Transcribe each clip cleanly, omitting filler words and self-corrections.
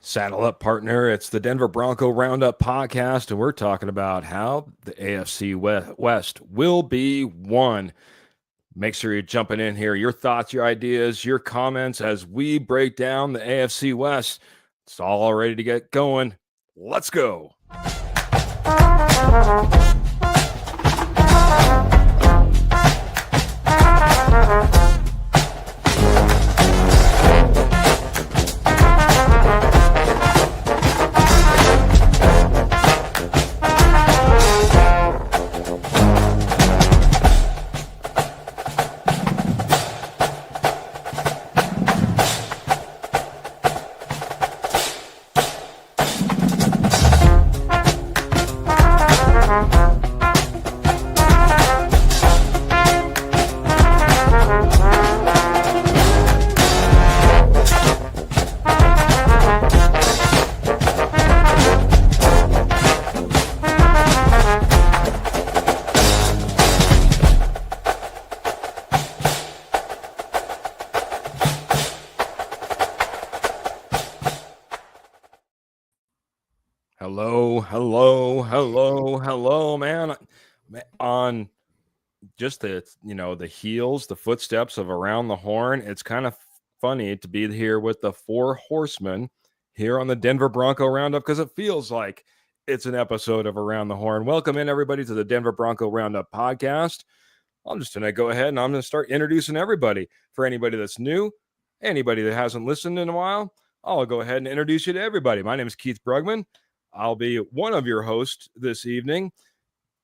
Saddle up, partner. It's the Denver Bronco Roundup podcast, and we're talking about how the AFC West will be won. Make sure you're jumping in here. Your thoughts, your ideas, your comments as we break down the AFC West. It's all ready to get going. Let's go. Hello, man. On just the heels, the footsteps of Around the Horn, it's kind of funny to be here with the four horsemen here on the Denver Bronco Roundup because it feels like it's an episode of Around the Horn. Welcome in, everybody, to the Denver Bronco Roundup podcast. I'm just going to go ahead and I'm going to start introducing everybody. For anybody that's new, anybody that hasn't listened in a while, I'll go ahead and introduce you to everybody. My name is Keith Brugman. I'll be one of your hosts this evening.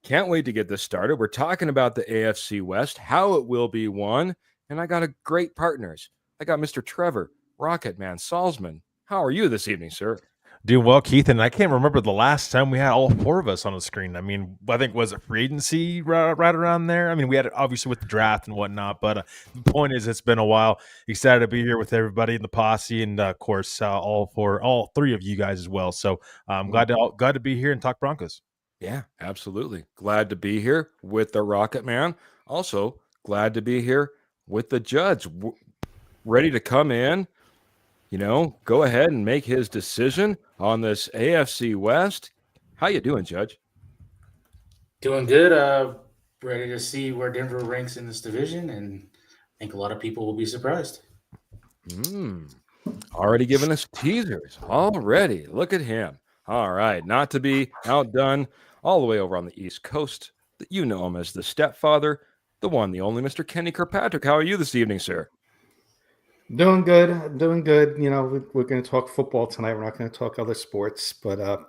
Can't wait to get this started. We're talking about the AFC West, how it will be won, and I got great partners. I got Mr. Trevor, Rocket Man, Salzman. How are you this evening, sir? Doing well, Keith, and I can't remember the last time we had all four of us on the screen. I mean, I think, was it free agency right around there? I mean, we had it obviously with the draft and whatnot, but the point is it's been a while. Excited to be here with everybody in the posse and, of course, all three of you guys as well. So I'm glad to be here and talk Broncos. Yeah, absolutely. Glad to be here with the Rocket Man. Also, glad to be here with the judge, ready to come in, go ahead and make his decision on this AFC West. How you doing, Judge? Doing good. Ready to see where Denver ranks in this division, and I think a lot of people will be surprised. Already giving us teasers. Already. Look at him. All right. Not to be outdone, all the way over on the East Coast. You know him as the stepfather, the one, the only Mr. Kenny Kirkpatrick. How are you this evening, sir? Doing good. We're going to talk football tonight. We're not going to talk other sports, but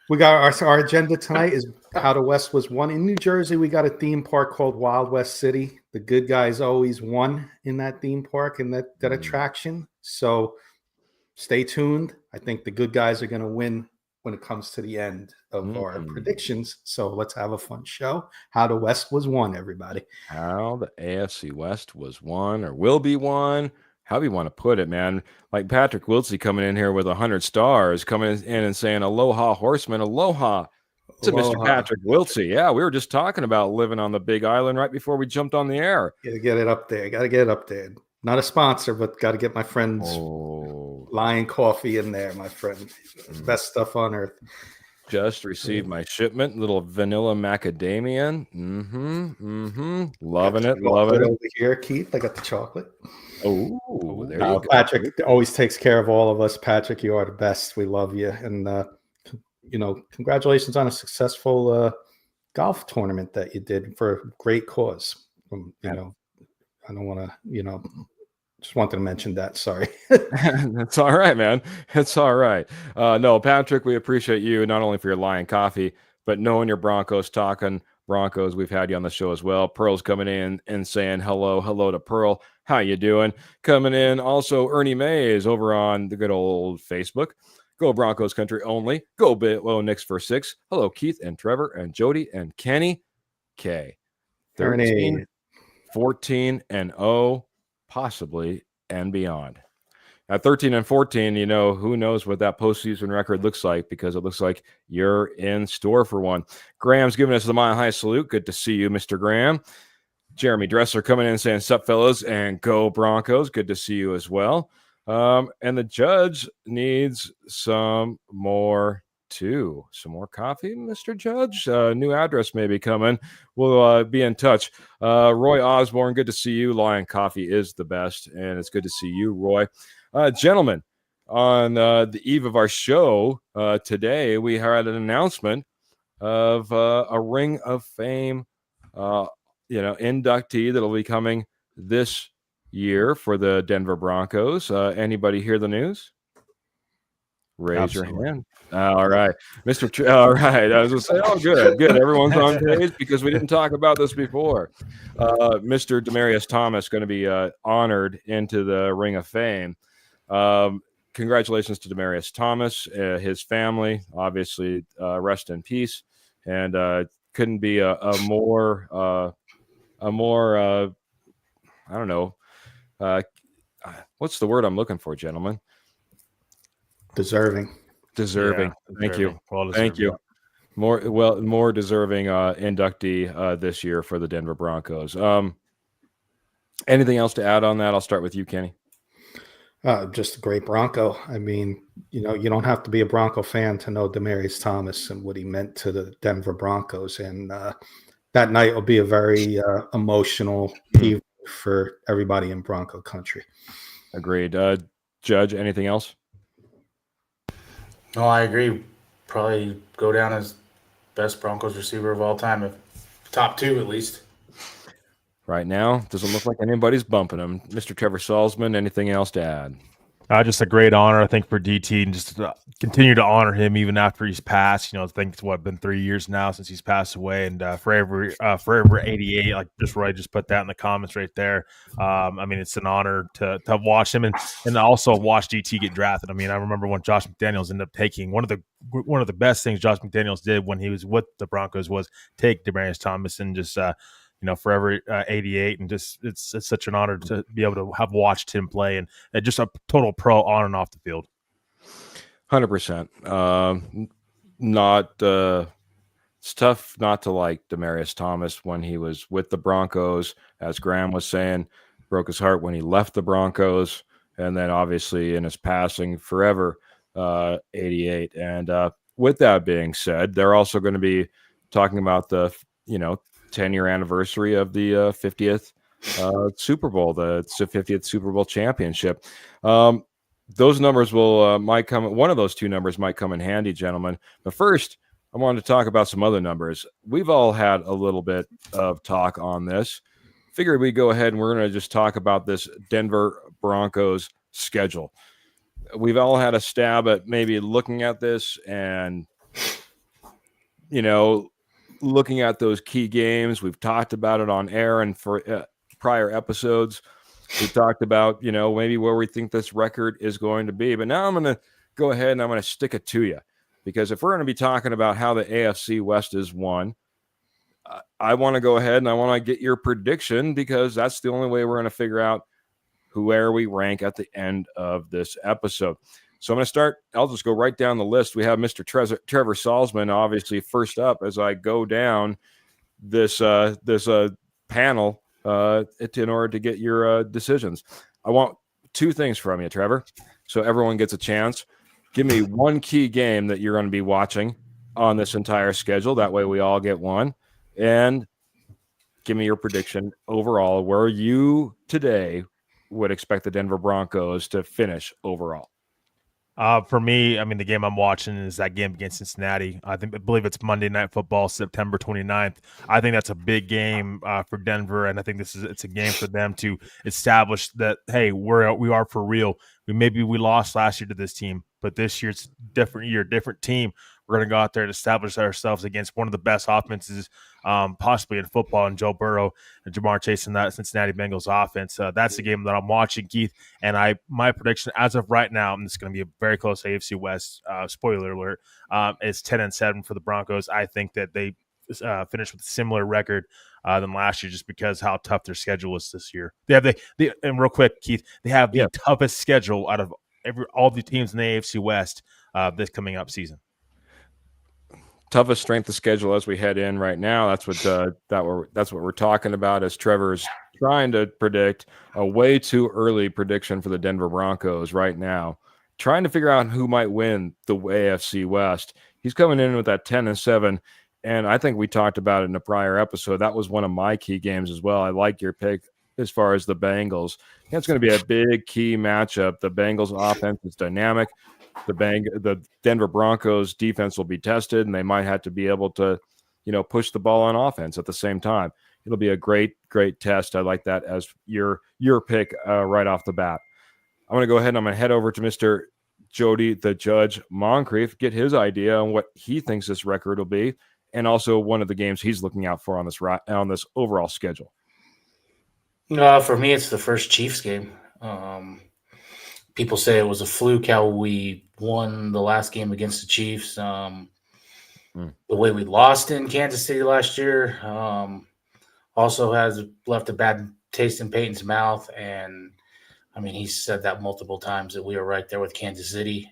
we got our agenda tonight is how the West was won. In New Jersey, we got a theme park called Wild West City. The good guys always won in that theme park and that attraction. So stay tuned. I think the good guys are going to win when it comes to the end of our predictions. So let's have a fun show. How the West was won, everybody. How the AFC West was won or will be won. How do you want to put it, man? Like Patrick Wiltsey coming in here with 100 stars, coming in and saying, aloha, horseman, aloha. To Mr. Patrick Wiltsey. Yeah, we were just talking about living on the Big Island right before we jumped on the air. Got to get it up there. Not a sponsor, but got to get my friend's Lion Coffee in there, my friend. Best stuff on earth. Just received my shipment, little vanilla macadamia. Loving it. Over here, Keith, I got the chocolate. Oh, there you go. Patrick always takes care of all of us. Patrick, you are the best. We love you. And, congratulations on a successful golf tournament that you did for a great cause. I don't want to, just wanted to mention that. Sorry. That's all right, man. It's all right. No, Patrick, we appreciate you not only for your Lion Coffee, but knowing your Broncos, talking Broncos. We've had you on the show as well. Pearl's coming in and saying hello to Pearl. How you doing? Coming in also Ernie Mays over on the good old Facebook. Go Broncos country only. Go Bitlow Knicks for 6. Hello, Keith and Trevor and Jody and Kenny K. 13, 14 and 0, possibly and beyond. At 13 and 14, who knows what that postseason record looks like, because it looks like you're in store for one. Graham's giving us the Mile High salute. Good to see you, Mr. Graham. Jeremy Dressler coming in and saying, sup, fellas, and go Broncos. Good to see you as well. And the judge needs some more too. Some more coffee, Mr. Judge. New address may be coming. We'll be in touch. Roy Osborne, good to see you. Lion Coffee is the best, and it's good to see you, Roy. Gentlemen, on the eve of our show today, we had an announcement of a Ring of Fame, inductee that'll be coming this year for the Denver Broncos. Anybody hear the news? Raise your hand. All right, all right. I was gonna say, oh, good. Everyone's on page because we didn't talk about this before. Mr. Demaryius Thomas going to be honored into the Ring of Fame. Congratulations to Demaryius Thomas, his family. Obviously, rest in peace. And couldn't be a more I don't know. What's the word I'm looking for, gentlemen? Deserving. Thank you. Well, Thank you. More deserving inductee this year for the Denver Broncos. Anything else to add on that? I'll start with you, Kenny. Just a great Bronco. I mean, you don't have to be a Bronco fan to know Demaryius Thomas and what he meant to the Denver Broncos. And that night will be a very emotional evening for everybody in Bronco country. Agreed. Judge, anything else? No, I agree. Probably go down as best Broncos receiver of all time, if top 2 at least. Right now, doesn't look like anybody's bumping him. Mr. Trevor Salzman, anything else to add? Just a great honor, I think, for DT, and just to continue to honor him even after he's passed. I think it's been 3 years now since he's passed away, and forever 88. Like Roy just put that in the comments right there. It's an honor to watch him and also watch DT get drafted. I remember when Josh McDaniels ended up taking one of the best things Josh McDaniels did when he was with the Broncos was take Demaryius Thomas and just forever 88, and just it's such an honor to be able to have watched him play, and just a total pro on and off the field. 100%. It's tough not to like Demaryius Thomas when he was with the Broncos, as Graham was saying, broke his heart when he left the Broncos, and then obviously in his passing forever 88. And with that being said, they're also going to be talking about the 10-year anniversary of the 50th Super Bowl, the 50th Super Bowl championship. Those numbers might come. One of those two numbers might come in handy, gentlemen. But first, I wanted to talk about some other numbers. We've all had a little bit of talk on this. Figured we'd go ahead and we're going to just talk about this Denver Broncos schedule. We've all had a stab at maybe looking at this and, looking at those key games. We've talked about it on air and for prior episodes. We've talked about, maybe where we think this record is going to be. But now I'm going to go ahead and I'm going to stick it to you. Because if we're going to be talking about how the AFC West is won, I want to go ahead and I want to get your prediction, because that's the only way we're going to figure out where we rank at the end of this episode. So I'm going to start. I'll just go right down the list. We have Mr. Trevor Salzman, obviously, first up as I go down this panel in order to get your decisions. I want two things from you, Trevor, so everyone gets a chance. Give me one key game that you're going to be watching on this entire schedule. That way we all get one. And give me your prediction overall where you today would expect the Denver Broncos to finish overall. For me, the game I'm watching is that game against Cincinnati. I believe it's Monday Night Football, September 29th. I think that's a big game for Denver, and I think it's a game for them to establish that, hey, we are for real. Maybe we lost last year to this team, but this year's different year, different team. We're going to go out there and establish ourselves against one of the best offenses possibly in football, and Joe Burrow and Jamar Chase in that Cincinnati Bengals offense. That's the game that I'm watching, Keith. And my prediction as of right now, and it's going to be a very close AFC West, spoiler alert, is 10-7 for the Broncos. I think that they finish with a similar record than last year, just because how tough their schedule is this year. And real quick, Keith, they have the toughest schedule out of all the teams in the AFC West this coming up season. Toughest strength of schedule as we head in right now. That's what we're talking about as Trevor's trying to predict a way too early prediction for the Denver Broncos right now, trying to figure out who might win the AFC West. He's coming in with that 10-7, and I think we talked about it in a prior episode. That was one of my key games as well. I like your pick as far as the Bengals. It's going to be a big key matchup. The Bengals offense is dynamic. The Denver Broncos defense will be tested, and they might have to be able to, push the ball on offense at the same time. It'll be a great test. I like that as your pick right off the bat. I'm going to go ahead and I'm going to head over to Mr. Jody, the Judge Moncrief, get his idea on what he thinks this record will be, and also one of the games he's looking out for on this overall schedule. For me, it's the first Chiefs game. People say it was a fluke how we won the last game against the Chiefs. The way we lost in Kansas City last year also has left a bad taste in Peyton's mouth. And, he's said that multiple times that we are right there with Kansas City.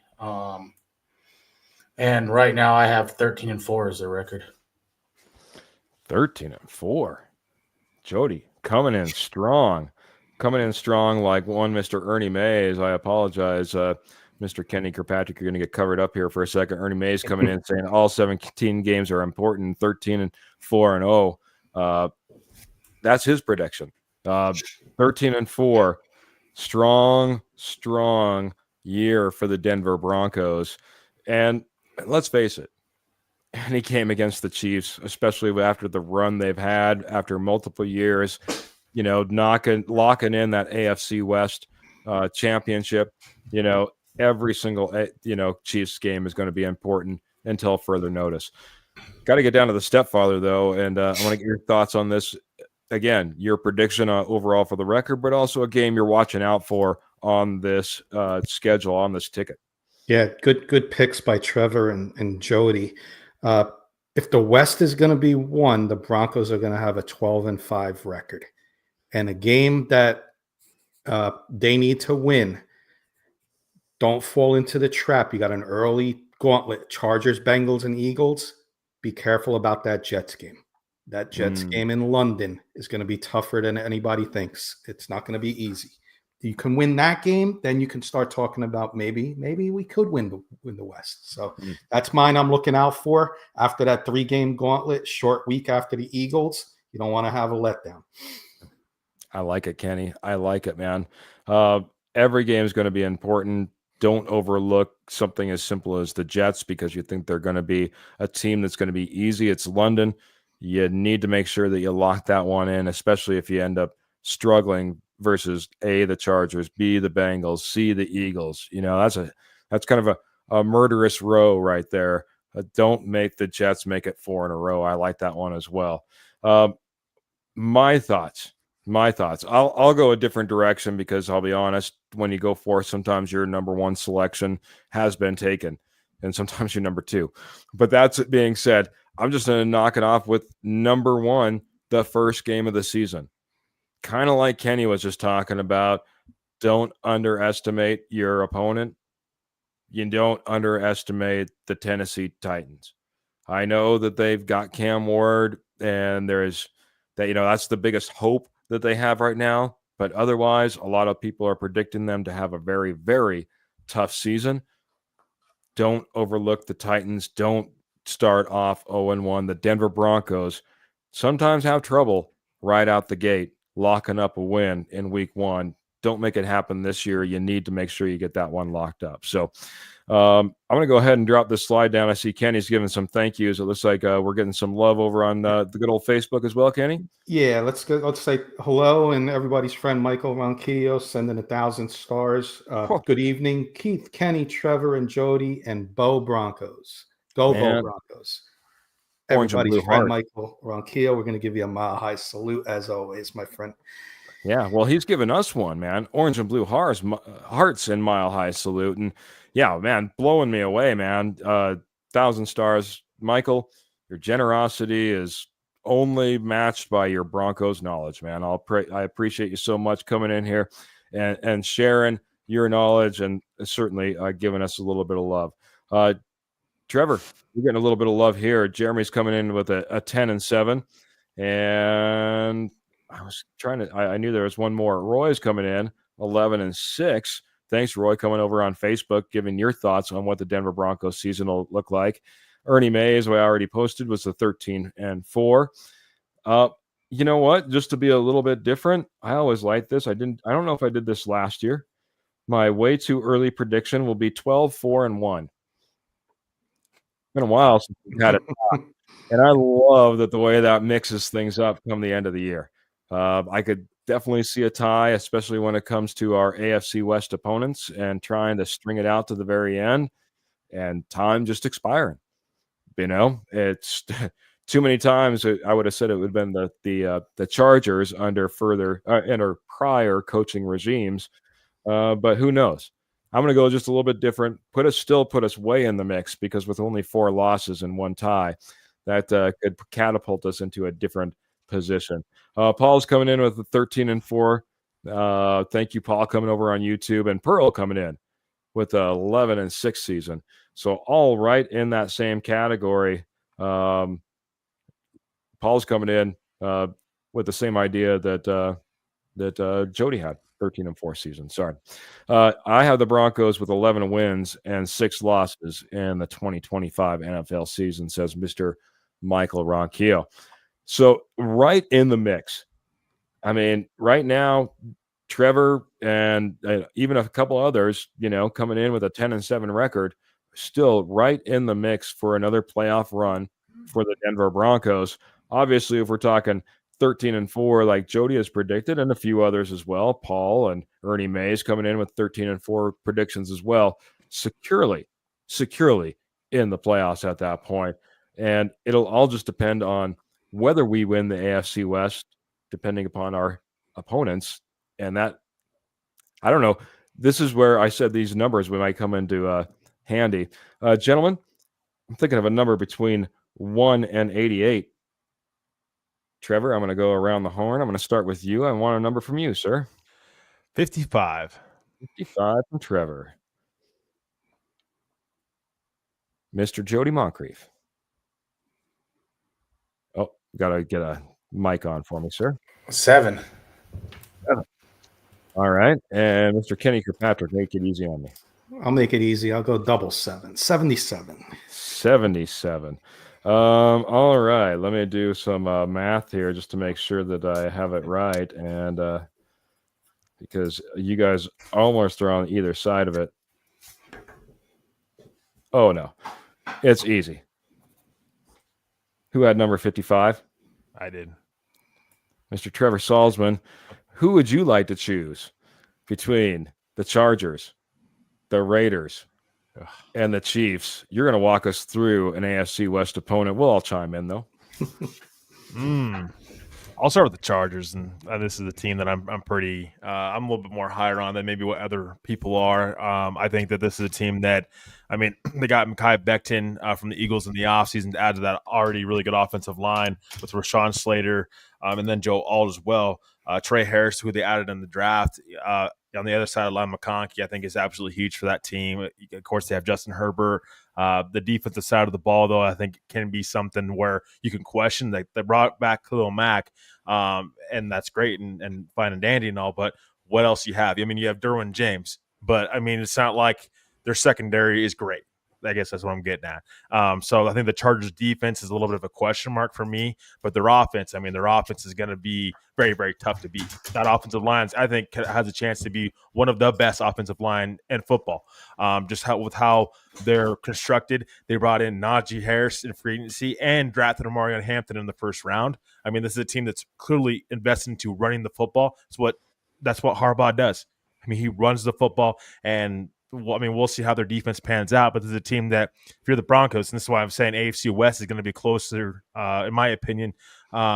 And right now I have 13-4 as the record. 13-4. Jody coming in strong like one Mr. Ernie Mays. I apologize, Mr. Kenny Kirkpatrick. You're going to get covered up here for a second. Ernie Mays coming in saying all 17 games are important, 13-4-0. That's his prediction. 13-4. Strong year for the Denver Broncos. And let's face it, any game against the Chiefs, especially after the run they've had after multiple years, locking in that AFC West championship, every single, Chiefs game is going to be important until further notice. Got to get down to the stepfather, though, and I want to get your thoughts on this. Again, your prediction overall for the record, but also a game you're watching out for on this schedule, on this ticket. Yeah, good picks by Trevor and Jody. If the West is going to be won, the Broncos are going to have a 12-5 record. And a game that they need to win. Don't fall into the trap. You got an early gauntlet, Chargers, Bengals, and Eagles. Be careful about that Jets game. That Jets game in London is going to be tougher than anybody thinks. It's not going to be easy. You can win that game, then you can start talking about maybe we could win the West. So that's mine I'm looking out for. After that 3-game gauntlet, short week after the Eagles, you don't want to have a letdown. I like it, Kenny. I like it, man. Every game is going to be important. Don't overlook something as simple as the Jets because you think they're going to be a team that's going to be easy. It's London. You need to make sure that you lock that one in, especially if you end up struggling versus A, the Chargers, B, the Bengals, C, the Eagles. That's kind of a murderous row right there. Don't make the Jets make it 4 in a row. I like that one as well. My thoughts. I'll go a different direction because I'll be honest, when you go for sometimes your number one selection has been taken and sometimes your number 2. But that's being said, I'm just going to knock it off with number 1, the first game of the season. Kind of like Kenny was just talking about, don't underestimate your opponent. You don't underestimate the Tennessee Titans. I know that they've got Cam Ward and there's that, that's the biggest hope that they have right now. But otherwise, a lot of people are predicting them to have a very, very tough season. Don't overlook the Titans. Don't start off 0-1. The Denver Broncos sometimes have trouble right out the gate locking up a win in week 1. Don't make it happen this year. You need to make sure you get that one locked up. So I'm going to go ahead and drop this slide down. I see Kenny's giving some thank yous. It looks like we're getting some love over on the good old Facebook as well, Kenny. Yeah, let's say hello and everybody's friend Michael Ronquillo sending 1,000 stars. Good evening, Keith, Kenny, Trevor, and Jody, and Bo Broncos. Go Bo Broncos. Orange and Everybody's blue friend heart. Michael Ronquillo. We're going to give you a mile high salute as always, my friend. Yeah, well, he's given us one, man. Orange and blue hearts and mile high salute. And yeah, man, blowing me away, man. 1,000 stars. Michael, your generosity is only matched by your Broncos knowledge, man. I appreciate you so much coming in here and sharing your knowledge and certainly giving us a little bit of love. Trevor, we're getting a little bit of love here. Jeremy's coming in with a 10-7. And I was trying to. I knew there was one more. Roy's coming in 11-6. Thanks, Roy, coming over on Facebook, giving your thoughts on what the Denver Broncos season will look like. Ernie Mays, who I already posted, was the 13-4. You know what? Just to be a little bit different, I always like this. I don't know if I did this last year. My way too early prediction will be 12-4-1. Been a while since we've had it, and I love that the way that mixes things up come the end of the year. I could definitely see a tie, especially when it comes to our AFC West opponents and trying to string it out to the very end, and time just expiring. It's too many times. I would have said it would have been the Chargers under prior coaching regimes, but who knows? I'm going to go just a little bit different. Put us way in the mix, because with only 4 losses and 1 tie, that could catapult us into a different position. Paul's coming in with a 13-4. Thank you, Paul, coming over on YouTube, and Pearl coming in with a 11-6 season. So all right in that same category. Paul's coming in with the same idea that Jody had. 13-4 season. Sorry. I have the Broncos with 11 wins and 6 losses in the 2025 NFL season, says Mr. Michael Ronquillo. So right in the mix. I mean, right now, Trevor and even a couple others, coming in with a 10-7 record, still right in the mix for another playoff run for the Denver Broncos. Obviously, if we're talking 13-4, like Jody has predicted, and a few others as well. Paul and Ernie Mays coming in with 13-4 predictions as well, securely in the playoffs at that point. And it'll all just depend on whether we win the AFC West, depending upon our opponents. And that, I don't know. This is where I said these numbers we might come into handy. Gentlemen, I'm thinking of a number between 1 and 88. Trevor, I'm going to go around the horn. I'm going to start with you. I want a number from you, sir. 55. 55 from Trevor. Mr. Jody Moncrief. Oh, got to get a mic on for me, sir. 7. All right. And Mr. Kenny Kirkpatrick, make it easy on me. I'll make it easy. I'll go double 7. 77. 77. All right. Let me do some math here just to make sure that I have it right. And because you guys almost are on either side of it. Oh, no. It's easy. Who had number 55? I did. Mr. Trevor Salzman. Who would you like to choose between the Chargers, the Raiders, and the Chiefs? You're going to walk us through an AFC West opponent. We'll all chime in, though. I'll start with the Chargers, and this is a team that I'm pretty I'm a little bit more higher on than maybe what other people are. I think that this is a team that, I mean, they got Mekhi Becton from the Eagles in the offseason to add to that already really good offensive line with Rashawn Slater and then Joe Alt as well. Trey Harris, who they added in the draft. On the other side of line, McConkey, I think, is absolutely huge for that team. Of course, they have Justin Herbert. The defensive side of the ball, though, I think can be something where you can question. They brought back Khalil Mack, and that's great and fine and dandy and all, but what else you have? I mean, you have Derwin James, but, I mean, it's not like their secondary is great. I guess that's what I'm getting at. So I think the Chargers defense is a little bit of a question mark for me, but their offense is going to be very, very tough to beat. That offensive line, I think, has a chance to be one of the best offensive line in football. With how they're constructed, they brought in Najee Harris in free agency and drafted Omarion Hampton in the first round. I mean, this is a team that's clearly invested into running the football. That's what Harbaugh does. I mean, he runs the football, and we'll see how their defense pans out, but this is a team that, if you're the Broncos, and this is why I'm saying AFC West is going to be closer, in my opinion,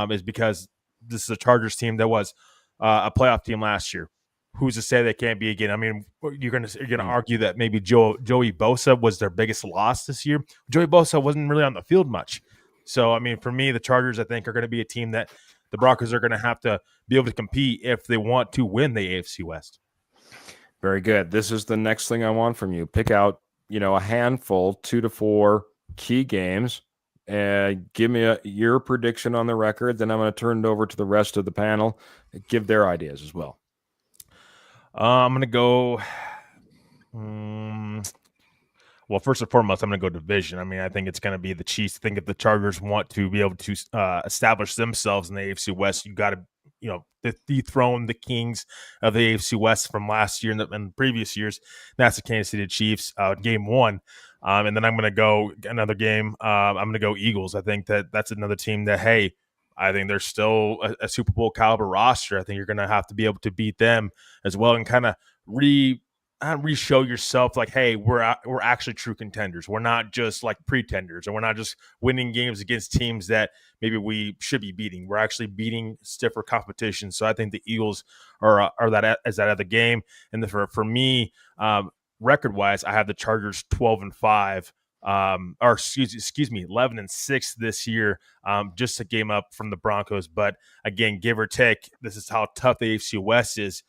is because this is a Chargers team that was a playoff team last year. Who's to say they can't be again? I mean, you're going to argue that maybe Joey Bosa was their biggest loss this year. Joey Bosa wasn't really on the field much. So, I mean, for me, the Chargers, I think, are going to be a team that the Broncos are going to have to be able to compete if they want to win the AFC West. Very good. This is the next thing I want from you. Pick out, a handful, 2 to 4 key games give me your prediction on the record. Then I'm going to turn it over to the rest of the panel, give their ideas as well. I'm going to go. Well, first and foremost, I'm going to go division. I mean, I think it's going to be the Chiefs. I think if the Chargers want to be able to establish themselves in the AFC West, you got to, dethrone the kings of the AFC West from last year and the previous years. That's the Kansas City Chiefs, game one. And then I'm going to go another game. I'm going to go Eagles. I think that's another team that, hey, I think they're still a Super Bowl caliber roster. I think you're going to have to be able to beat them as well and kind of re-show yourself like, hey, we're actually true contenders. We're not just like pretenders, and we're not just winning games against teams that maybe we should be beating. We're actually beating stiffer competition. So I think the Eagles are that other game. And for me, record-wise, I have the Chargers 12-5. Or excuse me, 11-6 this year, just a game up from the Broncos. But again, give or take, this is how tough the AFC West is.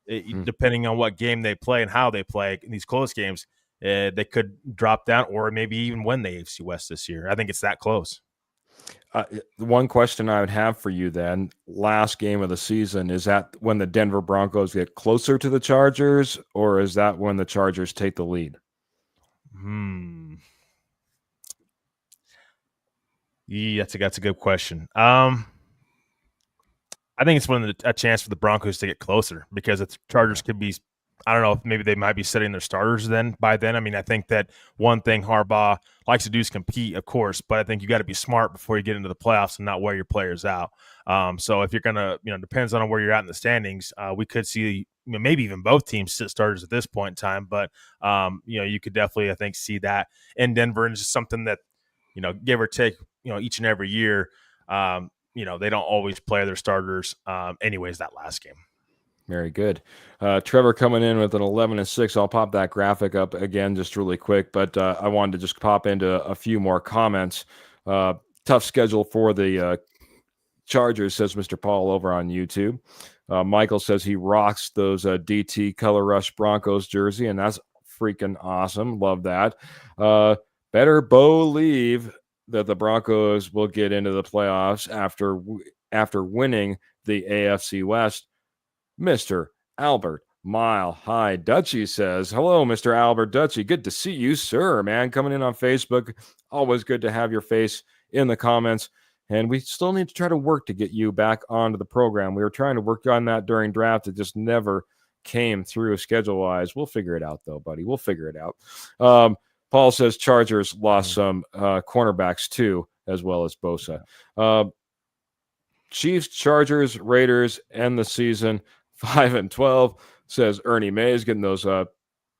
Depending on what game they play and how they play in these close games, they could drop down or maybe even win the AFC West this year. I think it's that close. One question I would have for you then, last game of the season, is that when the Denver Broncos get closer to the Chargers, or is that when the Chargers take the lead? Yeah, that's a good question. I think it's a chance for the Broncos to get closer because the Chargers could be, I don't know, if maybe they might be setting their starters by then. I mean, I think that one thing Harbaugh likes to do is compete, of course, but I think you got to be smart before you get into the playoffs and not wear your players out. So if you're going to, depends on where you're at in the standings, we could see maybe even both teams sit starters at this point in time, but, you could definitely, I think, see that in Denver, and it's just something that, give or take, each and every year, they don't always play their starters anyways that last game. Very good. Trevor coming in with an 11-6. I'll pop that graphic up again just really quick, but I wanted to just pop into a few more comments. Tough schedule for the Chargers, says Mr. Paul over on YouTube. Michael says he rocks those DT Color Rush Broncos jersey, and that's freaking awesome. Love that. Better believe that the Broncos will get into the playoffs after winning the AFC West. Mr. Albert Mile High Dutchy says, hello, Mr. Albert Dutchy. Good to see you, sir, man. Coming in on Facebook. Always good to have your face in the comments. And we still need to try to work to get you back onto the program. We were trying to work on that during draft. It just never came through schedule-wise. We'll figure it out, though, buddy. We'll figure it out. Paul says Chargers lost some cornerbacks, too, as well as Bosa. Chiefs, Chargers, Raiders end the season 5-12, says Ernie Mays, getting those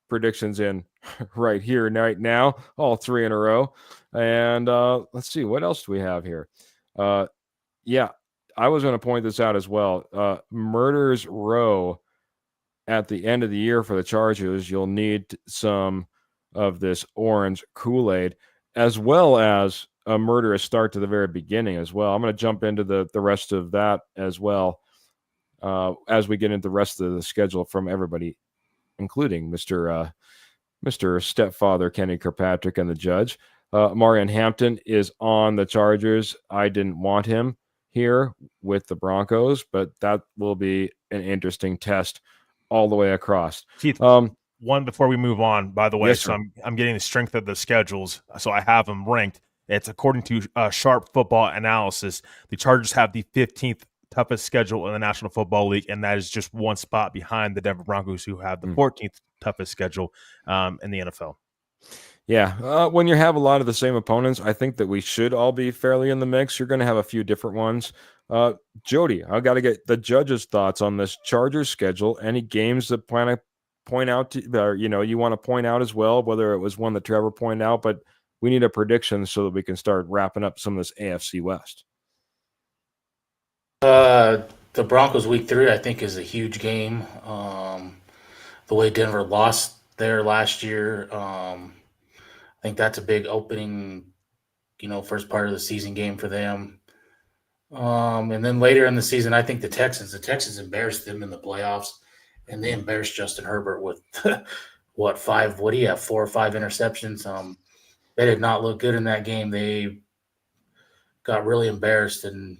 predictions in right here, right now, all three in a row. And let's see, what else do we have here? Yeah, I was going to point this out as well. Murders Row at the end of the year for the Chargers, you'll need some of this orange Kool-Aid, as well as a murderous start to the very beginning as well. I'm going to jump into the rest of that as well as we get into the rest of the schedule from everybody, including Mr. Stepfather Kenny Kirkpatrick and the judge. Marion Hampton is on the Chargers. I didn't want him here with the Broncos, but that will be an interesting test all the way across. Keith, one before we move on, by the way, yes, so I'm getting the strength of the schedules, so I have them ranked. It's according to Sharp Football Analysis. The Chargers have the 15th toughest schedule in the National Football League, and that is just one spot behind the Denver Broncos, who have the 14th toughest schedule in the NFL. Yeah, when you have a lot of the same opponents, I think that we should all be fairly in the mix. You're going to have a few different ones. Jody, I got to get the judge's thoughts on this Chargers schedule. Any games that point out to, you want to point out as well, whether it was one that Trevor pointed out, but we need a prediction so that we can start wrapping up some of this AFC West. The Broncos week 3, I think, is a huge game. The way Denver lost there last year, I think that's a big opening, first part of the season game for them. And then later in the season, I think the Texans embarrassed them in the playoffs, and they embarrassed Justin Herbert with 4 or 5 interceptions. They did not look good in that game. They got really embarrassed. And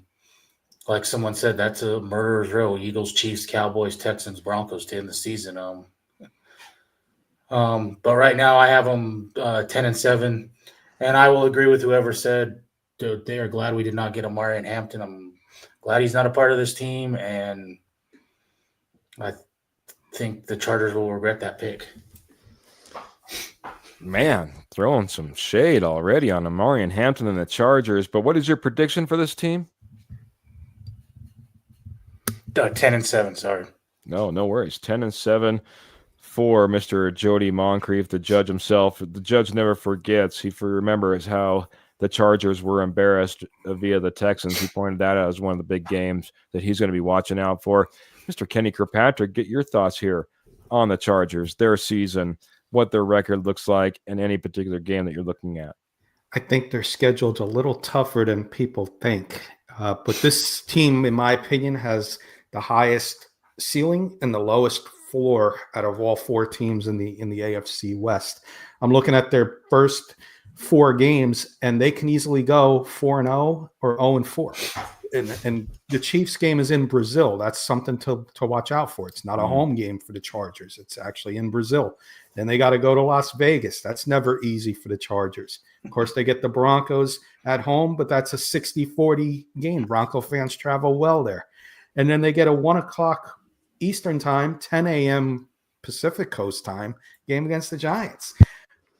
like someone said, that's a murderer's row: Eagles, Chiefs, Cowboys, Texans, Broncos to end the season. But right now I have them 10-7, and I will agree with whoever said they are glad we did not get Amari and Hampton. I'm glad he's not a part of this team, and I think the Chargers will regret that pick. Man, throwing some shade already on Amari and Hampton and the Chargers. But what is your prediction for this team? 10-7, sorry. No worries. 10-7 for Mr. Jody Moncrief, the judge himself. The judge never forgets. He remembers how the Chargers were embarrassed via the Texans. He pointed that out as one of the big games that he's going to be watching out for. Mr. Kenny Kirkpatrick, get your thoughts here on the Chargers, their season, what their record looks like, and any particular game that you're looking at. I think their schedule's a little tougher than people think. But this team, in my opinion, has the highest ceiling and the lowest floor out of all four teams in the AFC West. I'm looking at their first 4 games, and they can easily go 4-0 or 0-4. And the Chiefs game is in Brazil. That's something to watch out for. It's not a home game for the Chargers. It's actually in Brazil. Then they got to go to Las Vegas. That's never easy for the Chargers. Of course, they get the Broncos at home, but that's a 60-40 game. Bronco fans travel well there. And then they get a 1 o'clock Eastern time, 10 a.m. Pacific Coast time game against the Giants.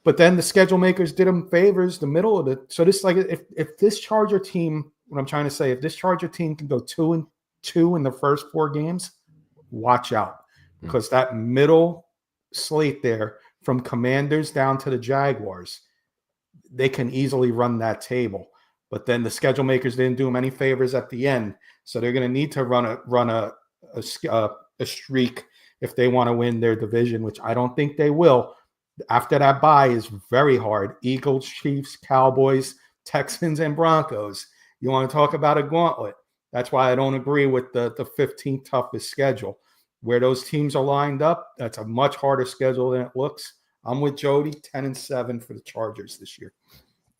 But then the schedule makers did them favors the middle of it. So this, like, if this Charger team, what I'm trying to say, if this Charger team can go 2-2 in the first 4 games, watch out, because that middle slate there from Commanders down to the Jaguars, they can easily run that table. But then the schedule makers didn't do them any favors at the end, so they're going to need to run a streak if they want to win their division, which I don't think they will. After that bye is very hard. Eagles, Chiefs, Cowboys, Texans, and Broncos. You want to talk about a gauntlet. That's why I don't agree with the 15th toughest schedule. Where those teams are lined up, that's a much harder schedule than it looks. I'm with Jody, 10-7 for the Chargers this year.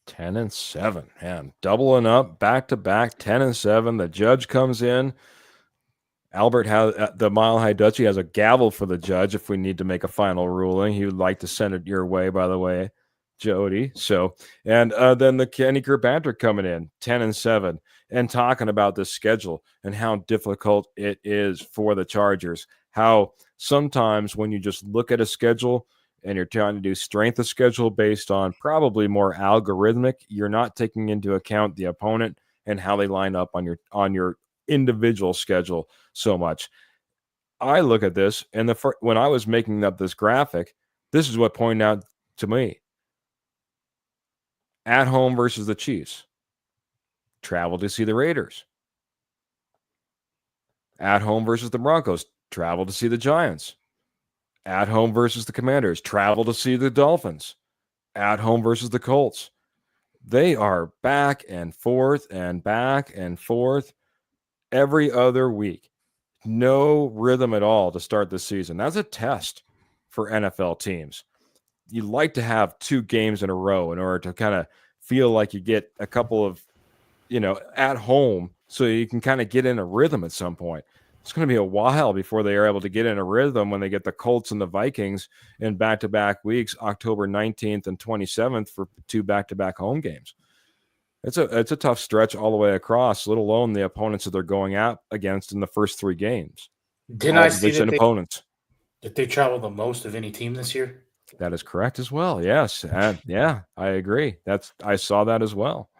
10-7, man, doubling up back-to-back, 10-7. The judge comes in. Albert has the Mile High Duchy has a gavel for the judge if we need to make a final ruling. He would like to send it your way, by the way, Jody. So, and then the Kenny Kirkpatrick coming in 10-7 and talking about this schedule and how difficult it is for the Chargers. How sometimes when you just look at a schedule and you're trying to do strength of schedule based on probably more algorithmic, you're not taking into account the opponent and how they line up on your individual schedule so much. I look at this, and when I was making up this graphic, this is what pointed out to me. At home versus the Chiefs. Travel to see the Raiders. At home versus the Broncos. Travel to see the Giants. At home versus the Commanders. Travel to see the Dolphins. At home versus the Colts. They are back and forth and back and forth every other week. No rhythm at all to start the season. That's a test for NFL teams. You like to have 2 games in a row in order to kind of feel like you get a couple of, at home, so you can kind of get in a rhythm at some point. It's going to be a while before they are able to get in a rhythm when they get the Colts and the Vikings in back-to-back weeks, October 19th and 27th for 2 back-to-back home games. It's a tough stretch all the way across, let alone the opponents that they're going out against in the first 3 games. Didn't I see that opponents? That they travel the most of any team this year? That is correct as well. Yes, yeah, I agree. I saw that as well.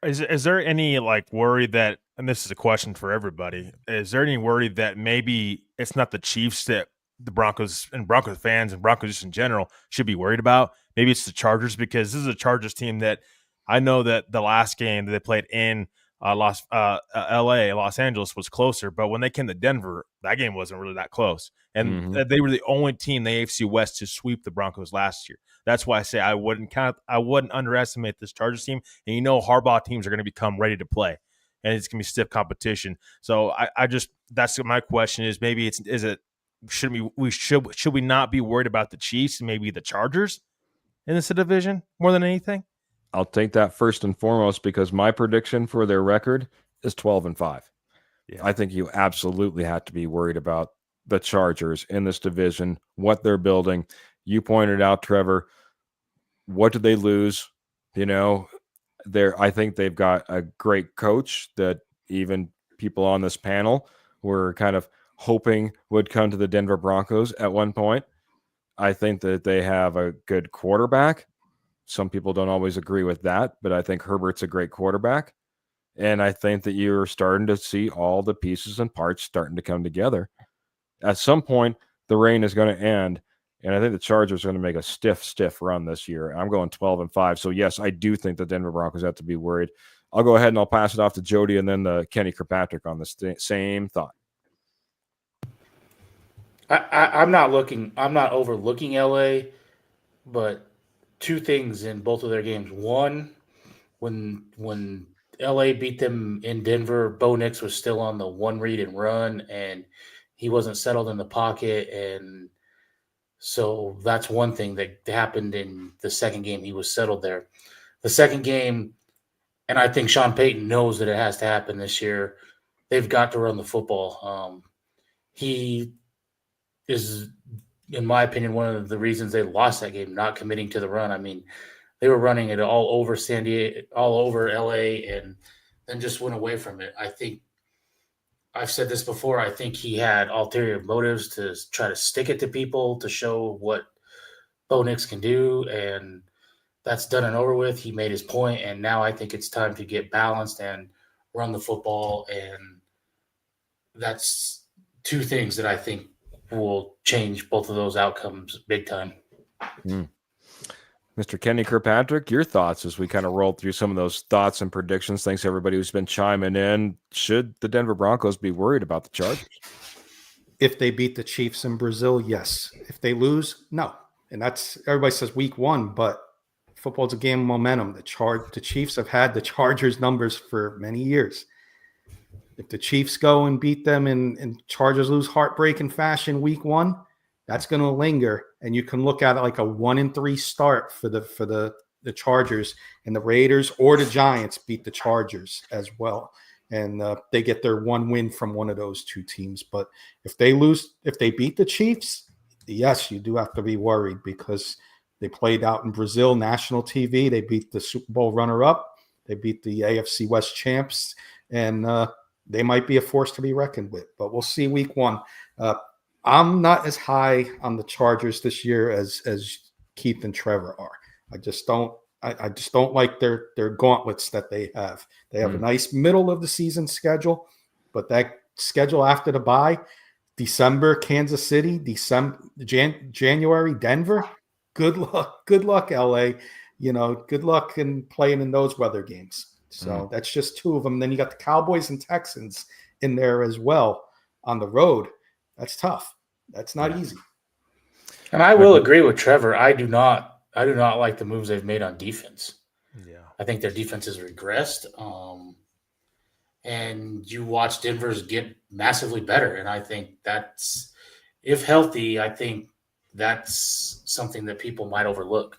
Is there any worry that, and this is a question for everybody, is there any worry that maybe it's not the Chiefs that the Broncos and Broncos fans and Broncos just in general should be worried about? Maybe it's the Chargers, because this is a Chargers team that I know that the last game that they played in Los Angeles was closer, but when they came to Denver, that game wasn't really that close. And they were the only team in the AFC West to sweep the Broncos last year. That's why I say I wouldn't underestimate this Chargers team. And Harbaugh teams are going to become ready to play, and it's going to be stiff competition. So that's my question is, maybe should we not be worried about the Chiefs and maybe the Chargers in this division more than anything? I'll take that first and foremost because my prediction for their record is 12-5. Yeah. I think you absolutely have to be worried about the Chargers in this division, what they're building. You pointed out, Trevor, what did they lose? I think they've got a great coach that even people on this panel were kind of hoping would come to the Denver Broncos at one point. I think that they have a good quarterback. Some people don't always agree with that, but I think Herbert's a great quarterback. And I think that you're starting to see all the pieces and parts starting to come together. At some point, the rain is going to end. And I think the Chargers are going to make a stiff run this year. I'm going 12-5. So, yes, I do think the Denver Broncos have to be worried. I'll go ahead and I'll pass it off to Jody and then the Kenny Kirkpatrick on the same thought. I'm not overlooking LA, but two things in both of their games. One, when LA beat them in Denver, Bo Nix was still on the one read and run, and he wasn't settled in the pocket. And so that's one thing that happened in the second game. He was settled there. The second game, and I think Sean Payton knows that it has to happen this year, they've got to run the football. He is, in my opinion, one of the reasons they lost that game, not committing to the run. I mean, they were running it all over San Diego, all over LA, and then just went away from it. I think I've said this before. I think he had ulterior motives to try to stick it to people to show what Bo Nix can do, and that's done and over with. He made his point, and now I think it's time to get balanced and run the football, and that's two things that I think will change both of those outcomes big time. Mr. Kenny Kirkpatrick, your thoughts as we kind of rolled through some of those thoughts and predictions. Thanks to everybody who's been chiming in. Should the Denver Broncos be worried about the Chargers? If they beat the Chiefs in Brazil, yes. If they lose, no. And that's, everybody says week one, but football's a game of momentum. The Chiefs have had the Chargers numbers for many years. If the Chiefs go and beat them and Chargers lose heartbreaking fashion week one, that's going to linger. And you can look at it like a 1-3 start for the Chargers, and the Raiders or the Giants beat the Chargers as well. And they get their one win from one of those two teams. But if they beat the Chiefs, yes, you do have to be worried because they played out in Brazil, national TV. They beat the Super Bowl runner-up. They beat the AFC West champs. And they might be a force to be reckoned with. But we'll see week one. I'm not as high on the Chargers this year as Keith and Trevor are. I just don't like their gauntlets that they have. They have a nice middle of the season schedule, but that schedule after the bye, December Kansas City, January Denver. Good luck, LA. Good luck in playing in those weather games. So that's just two of them. Then you got the Cowboys and Texans in there as well on the road. That's tough. That's not easy. And I will agree with Trevor. I do not like the moves they've made on defense. Yeah. I think their defense has regressed. And you watch Denver's get massively better. And I think that's, if healthy, I think that's something that people might overlook.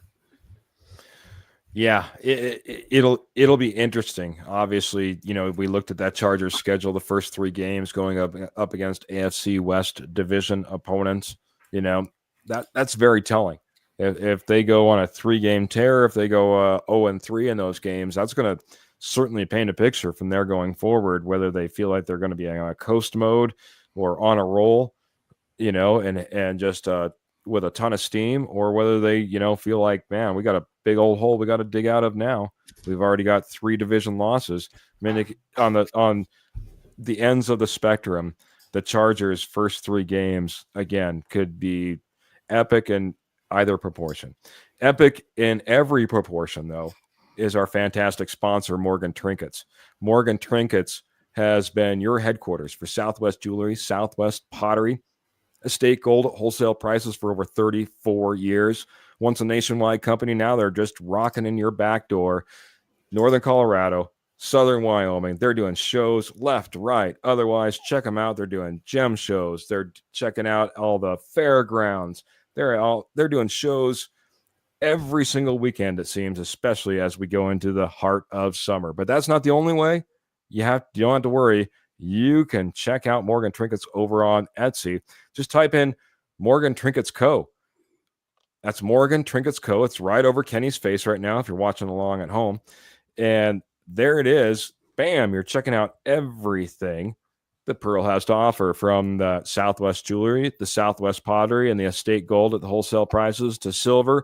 Yeah, it'll be interesting. Obviously, we looked at that Chargers schedule, the first three games going up against AFC West division opponents. That's very telling. If they go on a 3-game tear, if they go 0-3 in those games, that's going to certainly paint a picture from there going forward, whether they feel like they're going to be on a coast mode or on a roll, and just with a ton of steam, or whether they, feel like, man, we got a big old hole we got to dig out of now. We've already got 3 division losses. I mean, on the ends of the spectrum, the Chargers' first 3 games, again, could be epic in either proportion. Epic in every proportion, though, is our fantastic sponsor, Morgan Trinkets. Morgan Trinkets has been your headquarters for Southwest Jewelry, Southwest Pottery, Estate Gold at wholesale prices for over 34 years. Once a nationwide company, now they're just rocking in your back door. Northern Colorado, Southern Wyoming, they're doing shows left, right. Otherwise, check them out. They're doing gem shows. They're checking out all the fairgrounds. They're doing shows every single weekend, it seems, especially as we go into the heart of summer. But that's not the only way. You don't have to worry. You can check out Morgan Trinkets over on Etsy. Just type in Morgan Trinkets Co. That's Morgan Trinkets Co. It's right over Kenny's face right now if you're watching along at home. And there it is. Bam, you're checking out everything that Pearl has to offer, from the Southwest Jewelry, the Southwest Pottery, and the Estate Gold at the wholesale prices, to silver,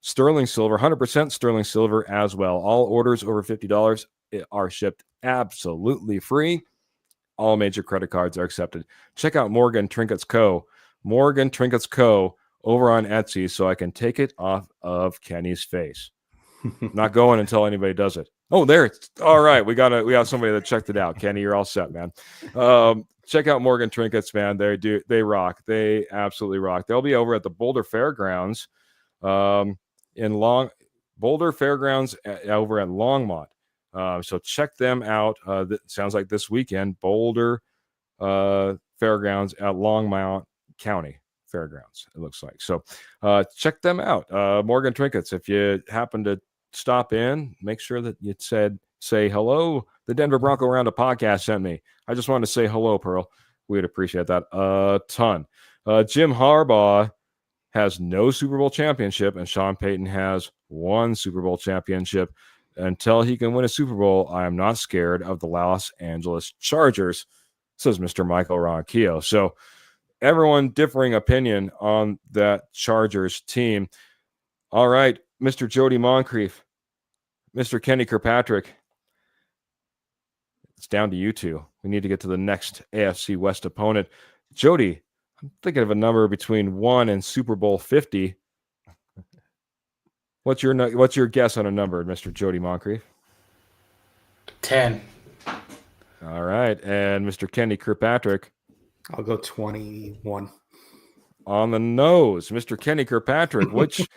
sterling silver, 100% sterling silver as well. All orders over $50 are shipped absolutely free. All major credit cards are accepted. Check out Morgan Trinkets Co. Morgan Trinkets Co. over on Etsy so I can take it off of Kenny's face. Not going until anybody does it. Oh, there. All right. We got somebody that checked it out. Kenny, you're all set, man. Check out Morgan Trinkets, man. They rock. They absolutely rock. They'll be over at the Boulder Fairgrounds Boulder Fairgrounds over at Longmont. So check them out. Sounds like this weekend, Boulder Fairgrounds at Longmont County Fairgrounds, it looks like. So check them out. Morgan Trinkets, if you happen to stop in, make sure that you say hello. The Denver Bronco Roundup podcast sent me. I just wanted to say hello, Pearl. We'd appreciate that a ton. Jim Harbaugh has no Super Bowl championship, and Sean Payton has one Super Bowl championship. Until he can win a Super Bowl, I am not scared of the Los Angeles Chargers, says Mr. Michael Ronquillo. So everyone differing opinion on that Chargers team. All right, Mr. Jody Moncrief, Mr. Kenny Kirkpatrick, it's down to you two. We need to get to the next AFC West opponent. Jody, I'm thinking of a number between 1 and Super Bowl 50. What's your guess on a number, Mr. Jody Moncrief? 10. All right, and Mr. Kenny Kirkpatrick? I'll go 21. On the nose, Mr. Kenny Kirkpatrick. Which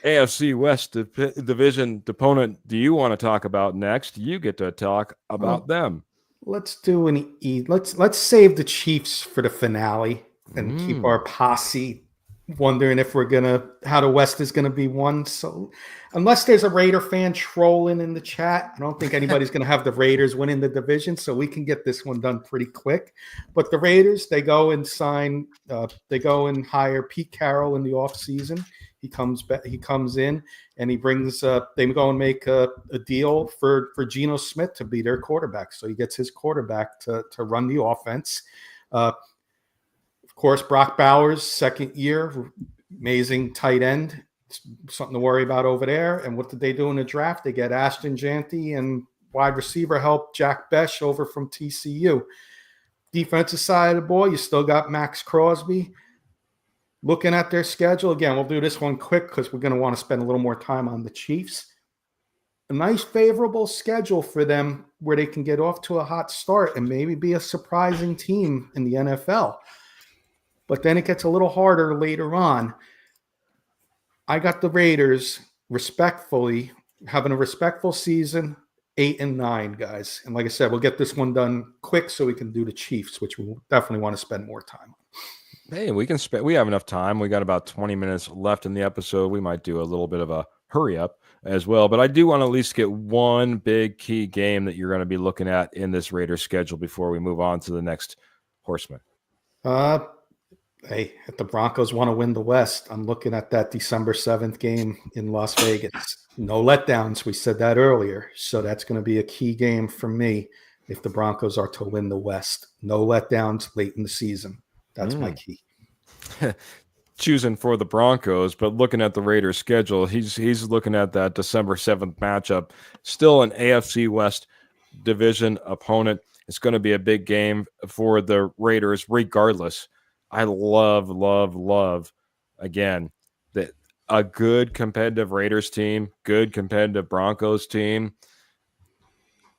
AFC West division opponent do you want to talk about next? You get to talk about them. Let's do an E. Let's save the Chiefs for the finale and keep our posse wondering if how the West is gonna be won. So unless there's a Raider fan trolling in the chat, I don't think anybody's gonna have the Raiders winning the division, so we can get this one done pretty quick. But the Raiders, they go and hire Pete Carroll in the offseason. He comes in and he brings they go and make a deal for Geno Smith to be their quarterback. So he gets his quarterback to run the offense. Of course, Brock Bowers, second year, amazing tight end, something to worry about over there. And what did they do in the draft? They get Ashton Janty and wide receiver help Jack Besh over from TCU. Defensive side of the ball, you still got Max Crosby. Looking at their schedule, again, we'll do this one quick because we're going to want to spend a little more time on the Chiefs. A nice favorable schedule for them where they can get off to a hot start and maybe be a surprising team in the NFL. But then it gets a little harder later on. I got the Raiders respectfully having a respectful season, 8-9, guys. And like I said, we'll get this one done quick so we can do the Chiefs, which we definitely want to spend more time on. Hey, we have enough time. We got about 20 minutes left in the episode. We might do a little bit of a hurry up as well. But I do want to at least get one big key game that you're going to be looking at in this Raiders schedule before we move on to the next horseman. Hey, if the Broncos want to win the West, I'm looking at that December 7th game in Las Vegas. No letdowns. We said that earlier. So that's going to be a key game for me if the Broncos are to win the West. No letdowns late in the season. That's my key. Choosing for the Broncos, but looking at the Raiders schedule, he's looking at that December 7th matchup. Still an AFC West division opponent. It's going to be a big game for the Raiders regardless. I love, again, that a good competitive Raiders team, good competitive Broncos team.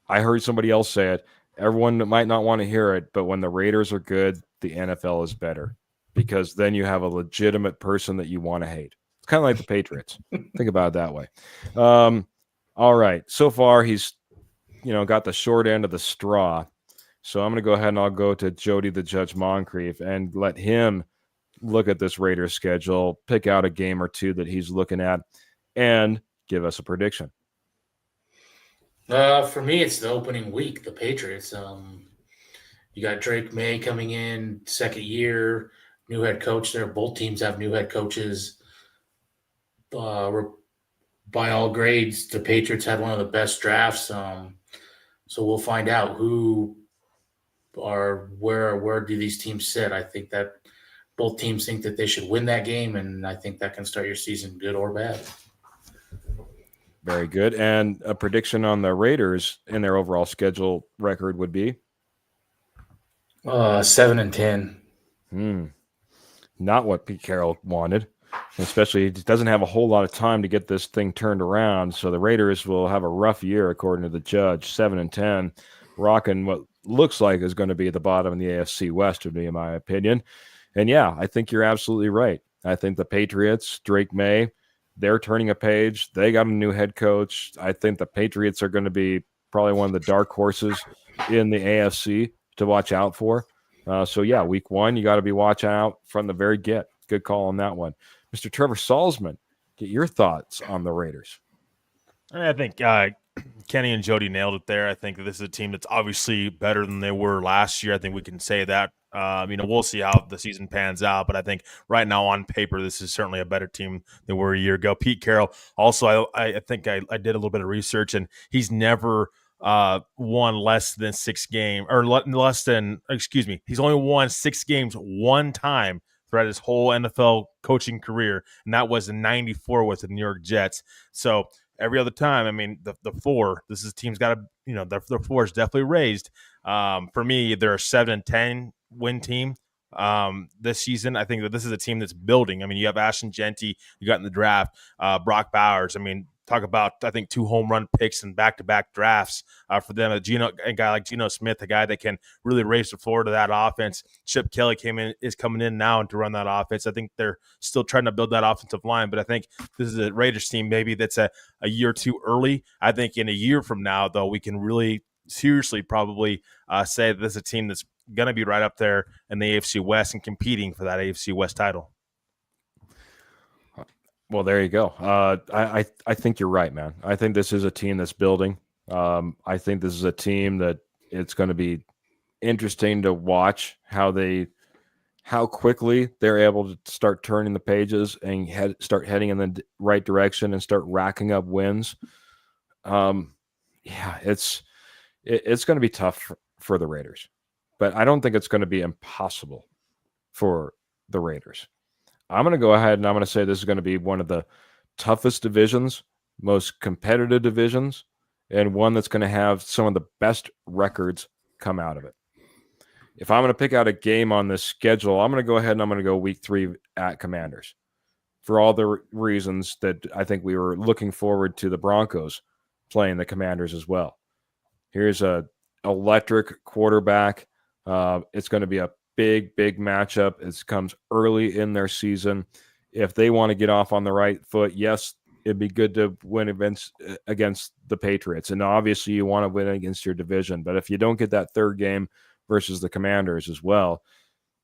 I heard somebody else say it. Everyone might not want to hear it, but when the Raiders are good, the NFL is better because then you have a legitimate person that you want to hate. It's kind of like the Patriots. Think about it that way. All right. So far, he's got the short end of the straw. So I'm going to go ahead and I'll go to Jody the Judge Moncrief and let him look at this Raiders schedule, pick out a game or two that he's looking at, and give us a prediction. For me, it's the opening week, the Patriots. You got Drake May coming in, second year, new head coach there. Both teams have new head coaches. By all grades, the Patriots had one of the best drafts. So we'll find out where do these teams sit. I think that both teams think that they should win that game, and I think that can start your season good or bad. Very good. And a prediction on the Raiders in their overall schedule record would be? 7-10. Not what Pete Carroll wanted. Especially, he doesn't have a whole lot of time to get this thing turned around. So the Raiders will have a rough year, according to the judge. 7-10, rocking what looks like is going to be at the bottom of the AFC West, would be in my opinion. And yeah, I think you're absolutely right. I think the Patriots, Drake May, they're turning a page. They got a new head coach. I think the Patriots are going to be probably one of the dark horses in the AFC to watch out for. So yeah, week one, you got to be watching out from the very get. Good call on that one. Mr. Trevor Salzman, get your thoughts on the Raiders. I think Kenny and Jody nailed it there. I think this is a team that's obviously better than they were last year. I think we can say that. We'll see how the season pans out, but I think right now on paper, this is certainly a better team than we were a year ago. Pete Carroll, also, I think I did a little bit of research, and he's never won less than 6 games, or he's only won 6 games one time throughout his whole NFL coaching career, and that was in '94 with the New York Jets. So every other time, I mean, the four, this is team's got to, the four is definitely raised. For me, they're a 7-10 win team this season. I think that this is a team that's building. I mean, you have Ashton Genty, you got in the draft, Brock Bowers. I mean, talk about, I think, 2 home run picks and back-to-back drafts for them. A guy like Geno Smith, a guy that can really raise the floor to that offense. Chip Kelly is coming in now to run that offense. I think they're still trying to build that offensive line, but I think this is a Raiders team maybe that's a year too early. I think in a year from now, though, we can really seriously probably say that this is a team that's going to be right up there in the AFC West and competing for that AFC West title. Well, there you go. I think you're right, man. I think this is a team that's building. I think this is a team that it's going to be interesting to watch how quickly they're able to start turning the pages and start heading in the right direction and start racking up wins. It's going to be tough for the Raiders, but I don't think it's going to be impossible for the Raiders. I'm going to go ahead and I'm going to say this is going to be one of the toughest divisions, most competitive divisions, and one that's going to have some of the best records come out of it. If I'm going to pick out a game on this schedule, I'm going to go ahead and I'm going to go week 3 at Commanders for all the reasons that I think we were looking forward to the Broncos playing the Commanders as well. Here's a electric quarterback. It's going to be a big matchup. It comes early in their season. If they want to get off on the right foot, yes, it'd be good to win against the Patriots. And obviously you want to win against your division. But if you don't get that third game versus the Commanders as well,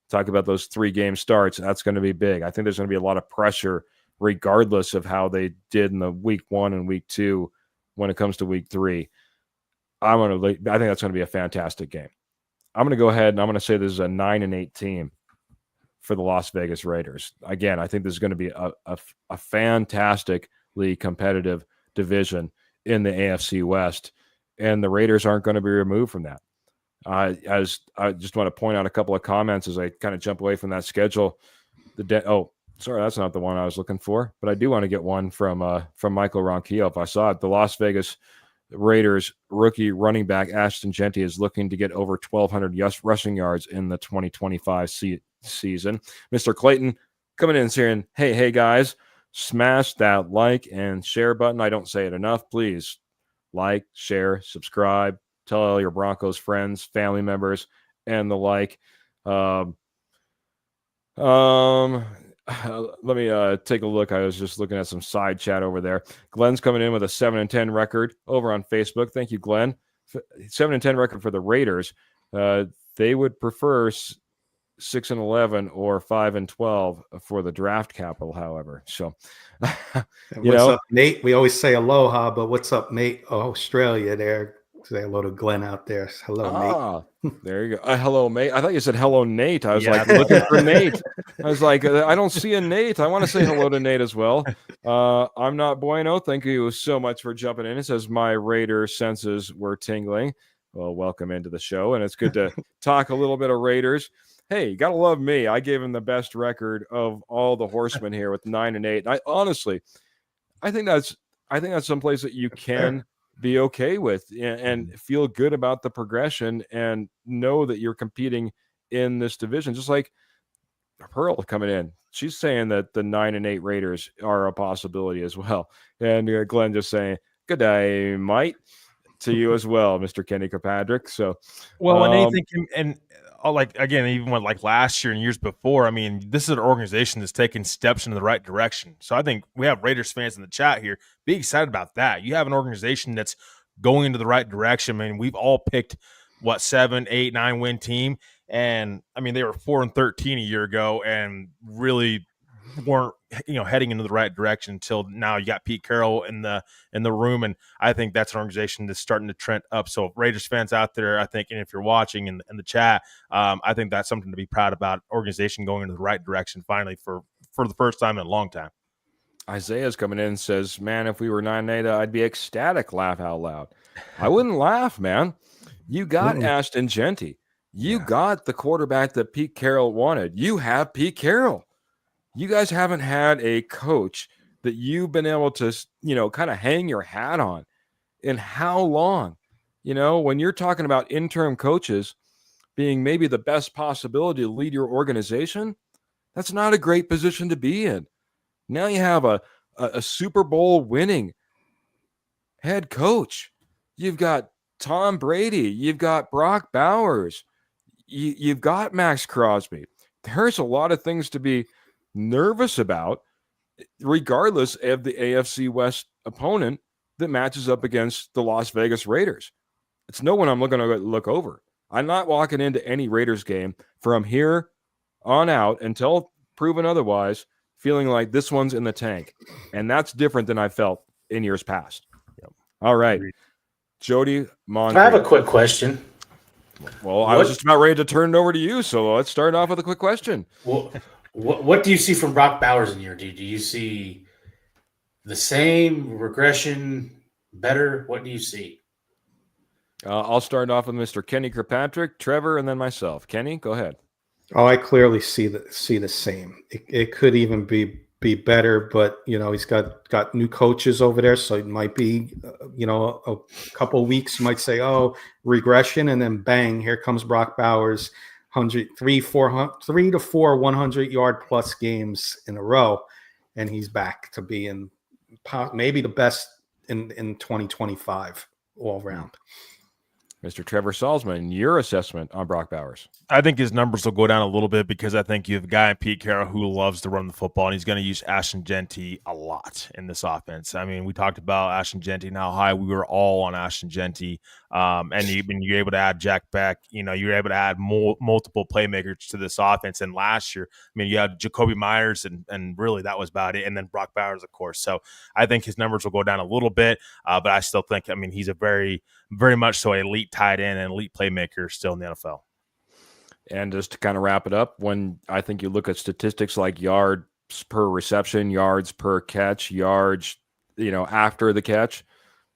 talk about those 3-game starts, that's going to be big. I think there's going to be a lot of pressure regardless of how they did in the week 1 and week 2 when it comes to week 3. I think that's going to be a fantastic game. I'm going to go ahead and I'm going to say this is a 9-8 team for the Las Vegas Raiders. Again, I think this is going to be a fantastically competitive division in the AFC West, and the Raiders aren't going to be removed from that. As I just want to point out a couple of comments as I kind of jump away from that schedule. Sorry, that's not the one I was looking for, but I do want to get one from Michael Ronquillo if I saw it. The Las Vegas Raiders rookie running back Ashton Genty is looking to get over 1,200 rushing yards in the 2025 season. Mr. Clayton coming in and saying, hey guys, smash that like and share button. I don't say it enough. Please like, share, subscribe, tell all your Broncos friends, family members, and the like. Let me take a look. I was just looking at some side chat over there. Glenn's coming in with a 7-10 record over on Facebook. Thank you, Glenn. 7-10 record for the Raiders. They would prefer 6-11 or 5-12 for the draft capital, however. So, What's up, Nate? We always say aloha, but what's up, Nate? Oh, Australia there. Say hello to Glenn out there. Hello, Nate. There you go. Hello, mate. I thought you said hello, Nate. I was Yeah. like looking for Nate. I was like, I don't see a Nate. I want to say hello to Nate as well. I'm not bueno. Thank you so much for jumping in. It says my Raider senses were tingling. Well, welcome into the show, and it's good to talk a little bit of Raiders. Hey, you gotta love me. I gave him the best record of all the horsemen here with 9-8. I honestly, I think that's someplace that you can be okay with and feel good about the progression and know that you're competing in this division. Just like Pearl coming in, she's saying that the 9-8 Raiders are a possibility as well. And Glenn just saying, "Good day, mate," to you as well, Mr. Kenny Kirkpatrick. So, well, and anything and like again, even when like last year and years before, I mean, this is an organization that's taking steps in the right direction. So I think we have Raiders fans in the chat here. Be excited about that. You have an organization that's going into the right direction. I mean, we've all picked 7, 8, 9 win team, and I mean they were 4-13 a year ago, and really weren't heading into the right direction until now. You got Pete Carroll in the room, and I think that's an organization that's starting to trend up. So Raiders fans out there, I think, and if you're watching in the chat, I think that's something to be proud about. Organization going into the right direction finally for the first time in a long time. Isaiah's coming in and says, "Man, if we were 9-8, I'd be ecstatic. Laugh out loud." I wouldn't laugh, man. You got Ashton Genty. You got the quarterback that Pete Carroll wanted. You have Pete Carroll. You guys haven't had a coach that you've been able to, kind of hang your hat on in how long? When you're talking about interim coaches being maybe the best possibility to lead your organization, that's not a great position to be in. Now you have a Super Bowl winning head coach. You've got Tom Brady. You've got Brock Bowers. You've got Max Crosby. There's a lot of things to be nervous about, regardless of the AFC West opponent that matches up against the Las Vegas Raiders. It's no one I'm going to look over. I'm not walking into any Raiders game from here on out until proven otherwise, feeling like this one's in the tank. And that's different than I felt in years past. Yep. All right. Jody Moncrief. I have a quick question. Well, I was just about ready to turn it over to you, so let's start off with a quick question. Well, what do you see from Brock Bowers in here? Do you see the same regression, better? What do you see? I'll start off with Mr. Kenny Kirkpatrick, Trevor, and then myself. Kenny, go ahead. Oh, I clearly see the same. It could even be better, but he's got new coaches over there, so it might be a couple of weeks. You might say, oh, regression, and then bang, here comes Brock Bowers, 3 to 4 100-yard plus games in a row, and he's back to being maybe the best in 2025 all around. Mr. Trevor Salzman, your assessment on Brock Bowers. I think his numbers will go down a little bit because I think you have a guy in Pete Carroll who loves to run the football, and he's going to use Ashton Genty a lot in this offense. I mean, we talked about Ashton Genty and how high we were all on Ashton Genty, and you're able to add Jack Beck. You're able to add multiple playmakers to this offense. And last year, I mean, you had Jacoby Myers, and really that was about it. And then Brock Bowers, of course. So I think his numbers will go down a little bit, but I still think, I mean, he's a very, very much so elite tight end and elite playmaker still in the NFL. And just to kind of wrap it up, when I think you look at statistics like yards per reception, yards per catch, yards, after the catch,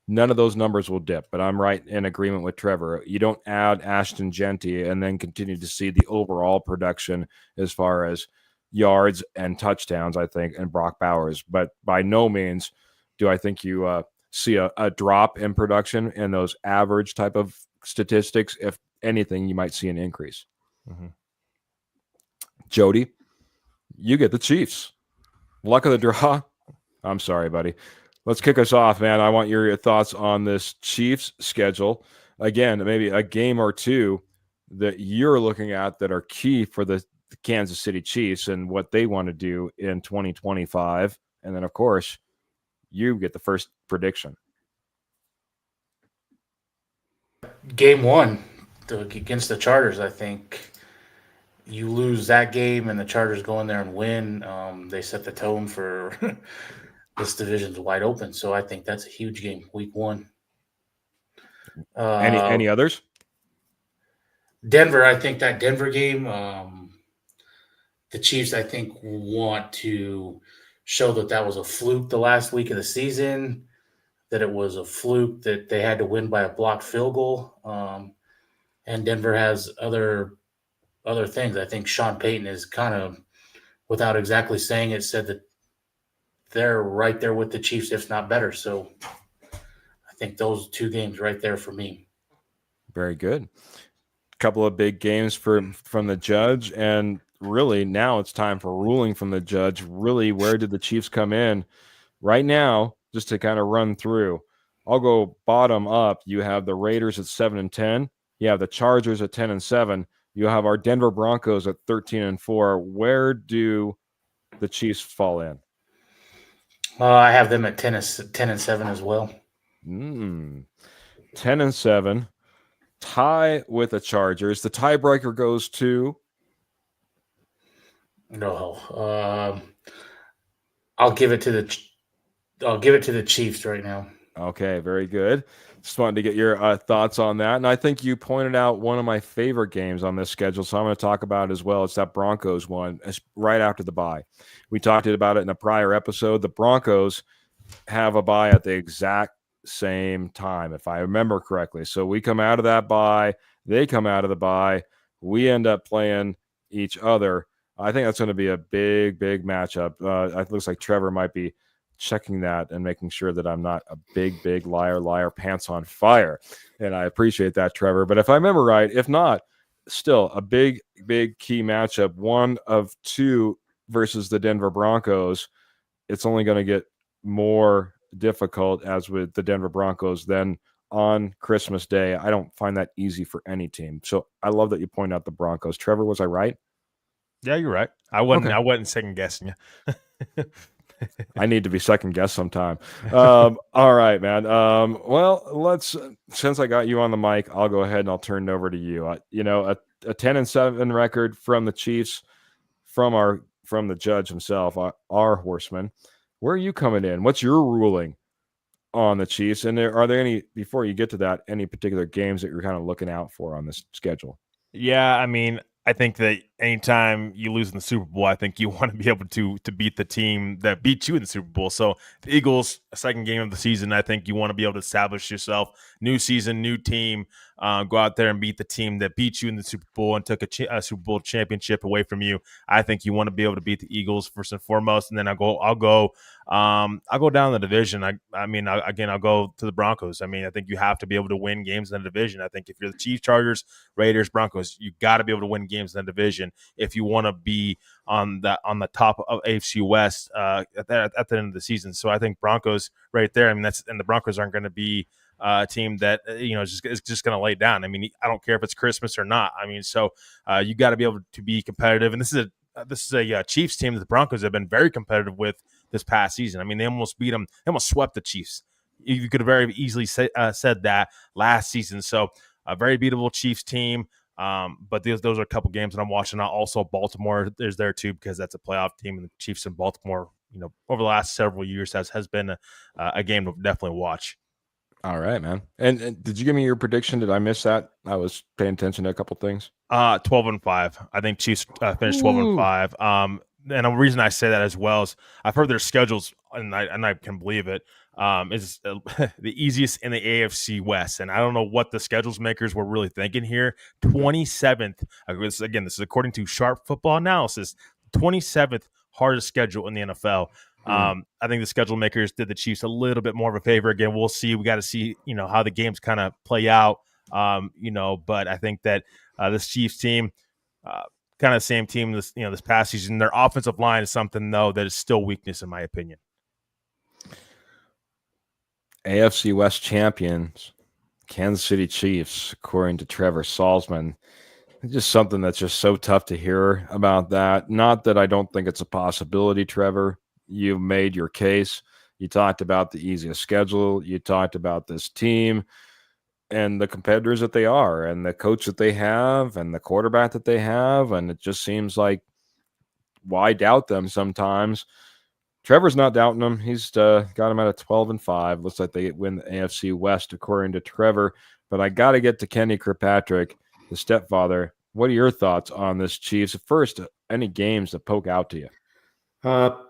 none of those numbers will dip. But I'm right in agreement with Trevor. You don't add Ashton Genty and then continue to see the overall production as far as yards and touchdowns, I think, and Brock Bowers. But by no means do I think you see a drop in production in those average type of statistics. If anything, you might see an increase. Mm-hmm. Jody, you get the Chiefs. Luck of the draw. I'm sorry, buddy. Let's kick us off, man. I want your thoughts on this Chiefs schedule. Again, maybe a game or two that you're looking at that are key for the Kansas City Chiefs and what they want to do in 2025. And then, of course, you get the first prediction. Game one against the Chargers, I think you lose that game and the Chargers go in there and win, they set the tone for this division's wide open. So I think that's a huge game, week 1. Any others? Denver, I think that Denver game, the Chiefs, I think, want to show that was a fluke the last week of the season, that it was a fluke that they had to win by a blocked field goal. And Denver has other things. I think Sean Payton is kind of, without exactly saying it, said that they're right there with the Chiefs, if not better. So I think those 2 games right there for me. Very good. Couple of big games from the judge, and really now it's time for ruling from the judge. Really, where did the Chiefs come in right now? Just to kind of run through, I'll go bottom up. You have the Raiders at 7-10. You have the Chargers at 10-7. You have our Denver Broncos at 13-4. Where do the Chiefs fall in? I have them at 10-7 as well. 10-7. Tie with the Chargers. The tiebreaker goes to. No, I'll give it to the Chiefs right now. Okay, very good. Just wanted to get your thoughts on that. And I think you pointed out one of my favorite games on this schedule, so I'm going to talk about it as well. It's that Broncos one. It's right after the bye. We talked about it in a prior episode. The Broncos have a bye at the exact same time, if I remember correctly. So we come out of that bye. They come out of the bye. We end up playing each other. I think that's going to be a big, big matchup. It looks like Trevor might be checking that and making sure that I'm not a big, big liar, pants on fire. And I appreciate that, Trevor. But if I remember right, if not, still a big, big key matchup. 1 of 2 versus the Denver Broncos. It's only going to get more difficult as with the Denver Broncos than on Christmas Day. I don't find that easy for any team. So I love that you point out the Broncos. Trevor, was I right? Yeah, you're right. I wasn't second guessing you. I need to be second guessed sometime. All right, man. Well, since I got you on the mic, I'll go ahead and I'll turn it over to you. A 10-7 record from the Chiefs, from the judge himself, our horseman. Where are you coming in? What's your ruling on the Chiefs? And are there any, before you get to that, any particular games that you're kind of looking out for on this schedule? Yeah, I mean, I think that anytime you lose in the Super Bowl, I think you want to be able to beat the team that beat you in the Super Bowl. So the Eagles, second game of the season, I think you want to be able to establish yourself. New season, new team. Go out there and beat the team that beat you in the Super Bowl and took a Super Bowl championship away from you. I think you want to be able to beat the Eagles first and foremost, and then I'll go down the division. I'll go to the Broncos. I mean, I think you have to be able to win games in the division. I think if you're the Chiefs, Chargers, Raiders, Broncos, you got to be able to win games in the division if you want to be on the top of AFC West at the end of the season. So I think Broncos right there. I mean, and the Broncos aren't going to be a team that is just going to lay down. I mean, I don't care if it's Christmas or not. I mean, so you got to be able to be competitive. And this is a Chiefs team that the Broncos have been very competitive with this past season. I mean, they almost beat them. They almost swept the Chiefs. You could have very easily said that last season. So a very beatable Chiefs team. But those are a couple games that I'm watching. Also, Baltimore is there too, because that's a playoff team, and the Chiefs in Baltimore, over the last several years has been a game to definitely watch. All right, man. And did you give me your prediction? Did I miss that? I was paying attention to a couple things. 12-5. I think Chiefs finished 12-5. And the reason I say that as well is I've heard their schedules, and I can believe it, is the easiest in the AFC West. And I don't know what the schedules makers were really thinking here. 27th. This is according to Sharp Football Analysis. 27th hardest schedule in the NFL. I think the schedule makers did the Chiefs a little bit more of a favor. Again, we'll see. We got to see, how the games kind of play out. But I think that this Chiefs team, kind of the same team this past season. Their offensive line is something though that is still weakness in my opinion. AFC West champions, Kansas City Chiefs, according to Trevor Salzman. It's just something that's just so tough to hear about that. Not that I don't think it's a possibility, Trevor. You've made your case. You talked about the easiest schedule. You talked about this team. and the competitors that they are, and the coach that they have, and the quarterback that they have, and it just seems like, why doubt them sometimes? Trevor's not doubting them. He's got him at a 12-5. Looks like they win the AFC West, according to Trevor. But I got to get to Kenny Kirkpatrick, the stepfather. What are your thoughts on this Chiefs? First, any games that poke out to you?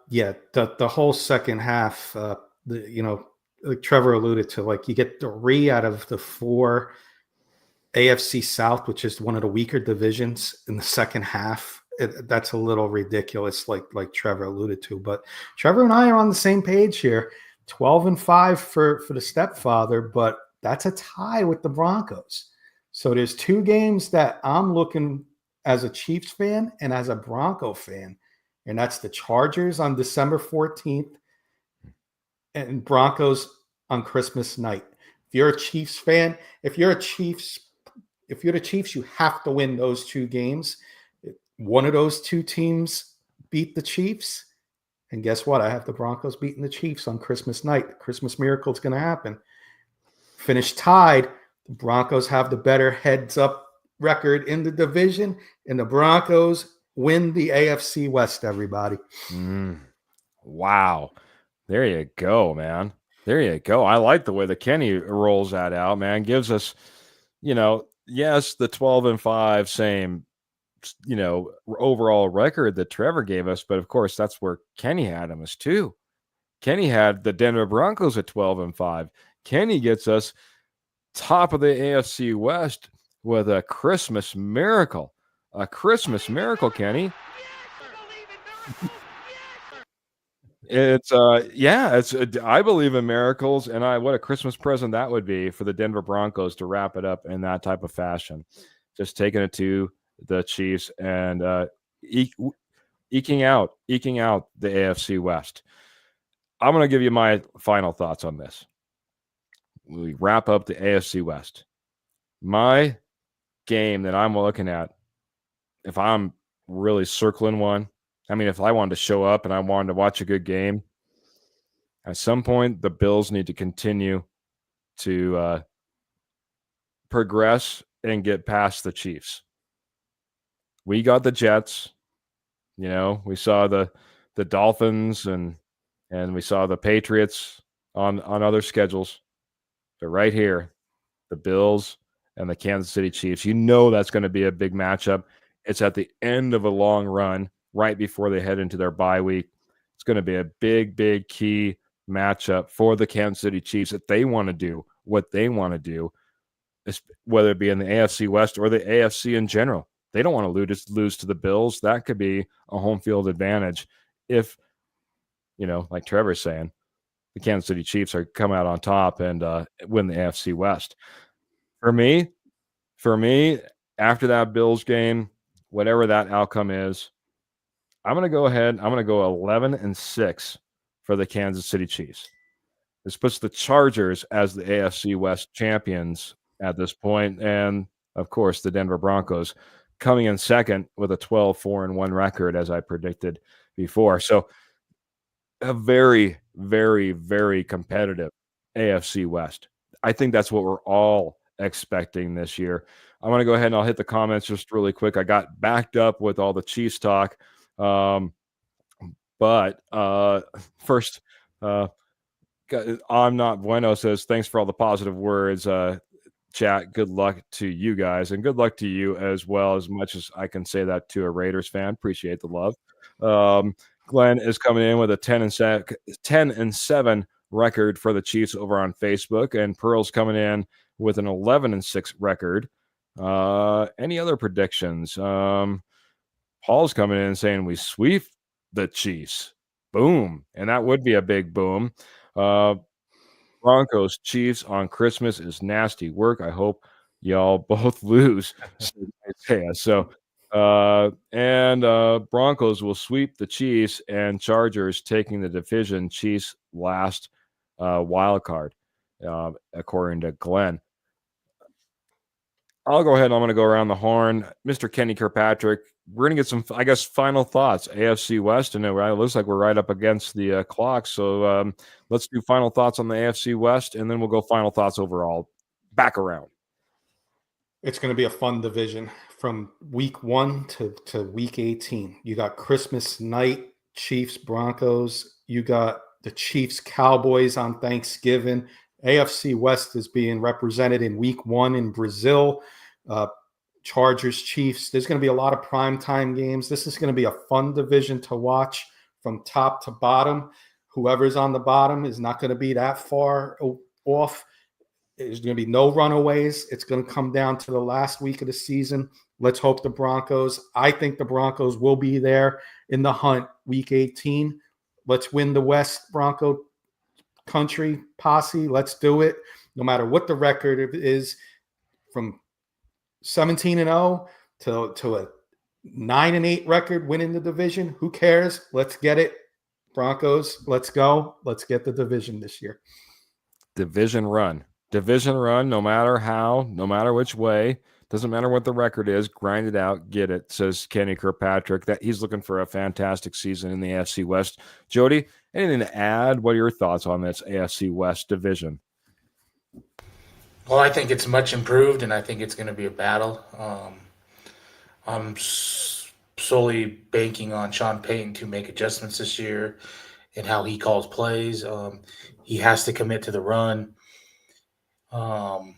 Yeah, the whole second half, like Trevor alluded to, like you get 3 out of the 4 AFC South, which is one of the weaker divisions in the second half. That's a little ridiculous, like Trevor alluded to. But Trevor and I are on the same page here. 12-5 for the stepfather, but that's a tie with the Broncos. So there's 2 games that I'm looking as a Chiefs fan and as a Bronco fan, and that's the Chargers on December 14th and Broncos on Christmas night. If you're a Chiefs fan, if you're the Chiefs, you have to win those 2 games. One of those 2 teams beat the Chiefs, and guess what? I have the Broncos beating the Chiefs on Christmas night. The Christmas miracle is going to happen. Finish tied. The Broncos have the better heads-up record in the division, and the Broncos win the AFC West, everybody. Wow. There you go, man. There you go. I like the way that Kenny rolls that out, man. Gives us, yes, the 12-5, same, overall record that Trevor gave us. But of course, that's where Kenny had him as too. Kenny had the Denver Broncos at 12-5. Kenny gets us top of the AFC West with a Christmas miracle. A Christmas miracle, Kenny. It's I believe in miracles, and what a Christmas present that would be for the Denver Broncos to wrap it up in that type of fashion. Just taking it to the Chiefs and eking out the AFC West. I'm going to give you my final thoughts on this. We wrap up the AFC West. My game that I'm looking at, if I'm really circling one, I mean, if I wanted to show up and I wanted to watch a good game, at some point, the Bills need to continue to progress and get past the Chiefs. We got the Jets. We saw the Dolphins and we saw the Patriots on other schedules. But right here, the Bills and the Kansas City Chiefs, that's going to be a big matchup. It's at the end of a long run, right before they head into their bye week. It's going to be a big, big key matchup for the Kansas City Chiefs if they want to do what they want to do, whether it be in the AFC West or the AFC in general. They don't want to lose to the Bills. That could be a home field advantage if, like Trevor's saying, the Kansas City Chiefs are come out on top and win the AFC West. For me, after that Bills game, whatever that outcome is, I'm going to go ahead. I'm going to go 11-6 for the Kansas City Chiefs. This puts the Chargers as the AFC West champions at this point, and of course the Denver Broncos coming in second with a 12-4-1 record, as I predicted before. So a very, very, very competitive AFC West. I think that's what we're all expecting this year. I'm going to go ahead and I'll hit the comments just really quick. I got backed up with all the Chiefs talk. But first, I'm Not Bueno says, thanks for all the positive words. Chat, good luck to you guys, and good luck to you as well, as much as I can say that to a Raiders fan. Appreciate the love. Glenn is coming in with a 10-7 record for the Chiefs over on Facebook, and Pearl's coming in with an 11-6 record. Any other predictions? Paul's coming in saying we sweep the Chiefs. Boom. And that would be a big boom. Broncos Chiefs on Christmas is nasty work. I hope y'all both lose. Broncos will sweep the Chiefs, and Chargers taking the division. Chiefs last wild card, according to Glenn. I'll go ahead. I'm going to go around the horn. Mr. Kenny Kirkpatrick, we're going to get some, I guess, final thoughts. AFC West, and it looks like we're right up against the clock. So let's do final thoughts on the AFC West, and then we'll go final thoughts overall. back around. It's going to be a fun division from week 1 to week 18. You got Christmas night, Chiefs, Broncos. You got the Chiefs, Cowboys on Thanksgiving. AFC West is being represented in week 1 in Brazil. Chargers, Chiefs. There's going to be a lot of primetime games. This is going to be a fun division to watch from top to bottom. Whoever's on the bottom is not going to be that far off. There's going to be no runaways. It's going to come down to the last week of the season. Let's hope the Broncos. I think the Broncos will be there in the hunt week 18. Let's win the West, Bronco country posse. Let's do it. No matter what the record is, from 17-0 to a 9-8 record winning the division. Who cares? Let's get it. Broncos, let's go. Let's get the division this year. Division run, no matter how, no matter which way, doesn't matter what the record is, grind it out, get it, says Kenny Kirkpatrick. That he's looking for a fantastic season in the AFC West. Jody, anything to add? What are your thoughts on this AFC West division? Well, I think it's much improved, and I think it's going to be a battle. I'm solely banking on Sean Payton to make adjustments this year in how he calls plays. He has to commit to the run. And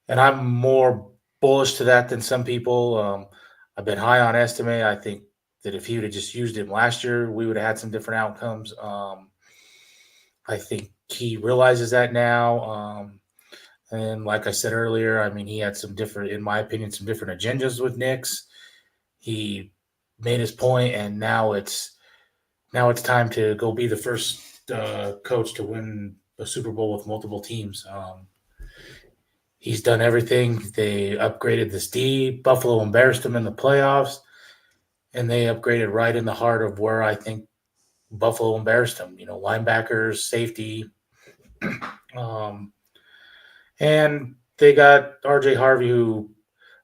I'm more bullish to that than some people. I've been high on Estime. I think that if he would have just used him last year, we would have had some different outcomes. I think he realizes that now. And like I said earlier, I mean, he had some different, in my opinion, some different agendas with Knicks. He made his point, and now it's time to go be the first coach to win a Super Bowl with multiple teams. He's done everything. They upgraded this D. Buffalo embarrassed them in the playoffs, and they upgraded right in the heart of where I think Buffalo embarrassed them. You know, linebackers, safety. And they got RJ Harvey, who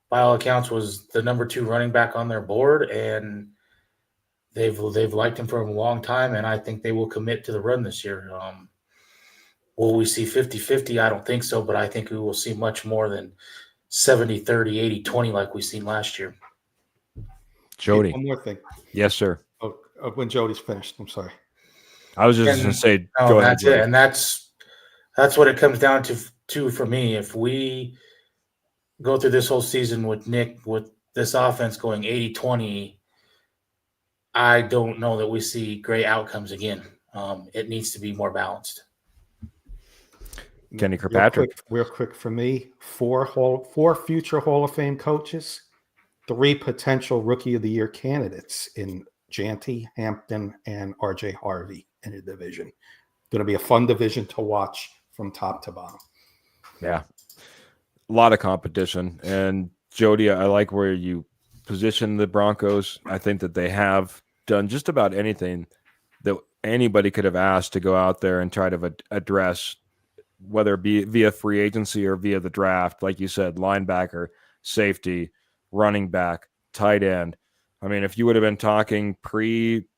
by all accounts was the number 2 running back on their board, and they've liked him for a long time, and I think they will commit to the run this year. Will we see 50-50? I don't think so, but I think we will see much more than 70-30, 80-20 like we've seen last year. Jody. One more thing. Yes, sir. Oh, when Jody's finished, I'm sorry. I was just going to say, go ahead. That's it, and that's what it comes down to for me. If we go through this whole season with Nick, with this offense going 80-20, I don't know that we see great outcomes again. It needs to be more balanced. Kenny Kirkpatrick. Real quick for me, 4 future Hall of Fame coaches, 3 potential Rookie of the Year candidates in Janty, Hampton, and RJ Harvey in the division. Going to be a fun division to watch from top to bottom. Yeah, a lot of competition. And Jody, I like where you position the Broncos. I think that they have done just about anything that anybody could have asked to go out there and try to address, whether it be via free agency or via the draft. Like you said, linebacker, safety, running back, tight end. I mean, if you would have been talking postseason,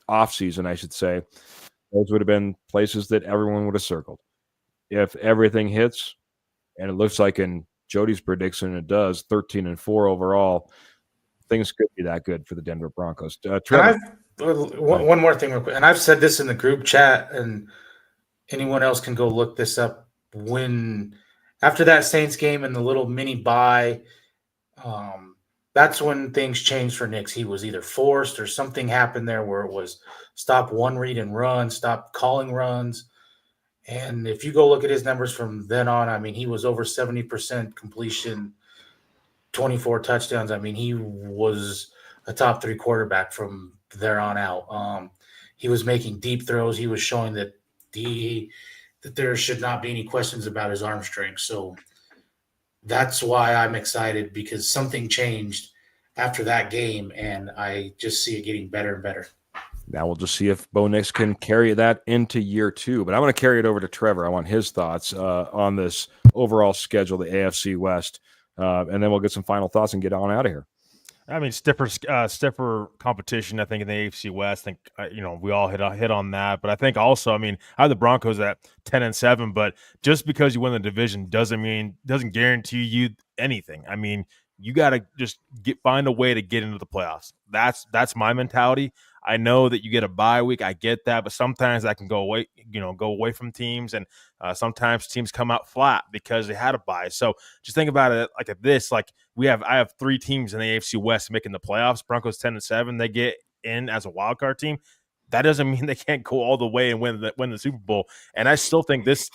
off season, I should say, those would have been places that everyone would have circled. If everything hits, and it looks like in Jody's prediction it does, 13-4 overall, things could be that good for the Denver Broncos. Trevor. One more thing real quick, and I've said this in the group chat, and anyone else can go look this up. When after that Saints game and the little mini bye, that's when things changed for Knicks. He was either forced or something happened there where it was stop one read and run, stop calling runs. And if you go look at his numbers from then on, I mean, he was over 70% completion, 24 touchdowns. I mean, he was a top 3 quarterback from there on out. He was making deep throws. He was showing that there should not be any questions about his arm strength. So that's why I'm excited, because something changed after that game, and I just see it getting better and better. Now we'll just see if Bo Nix can carry that into year 2. But I want to carry it over to Trevor. I want his thoughts on this overall schedule, the AFC West, and then we'll get some final thoughts and get on out of here. I mean, stiffer competition. I think in the AFC West. I think we all hit on that, but I think also, I mean, I have the Broncos at 10-7, but just because you win the division doesn't guarantee you anything. I mean, you got to just find a way to get into the playoffs. That's my mentality. I know that you get a bye week. I get that, but sometimes that can go away from teams, and sometimes teams come out flat because they had a bye. So just think about it like this: like I have 3 teams in the AFC West making the playoffs. Broncos 10-7, they get in as a wild card team. That doesn't mean they can't go all the way and win the Super Bowl. And I still think this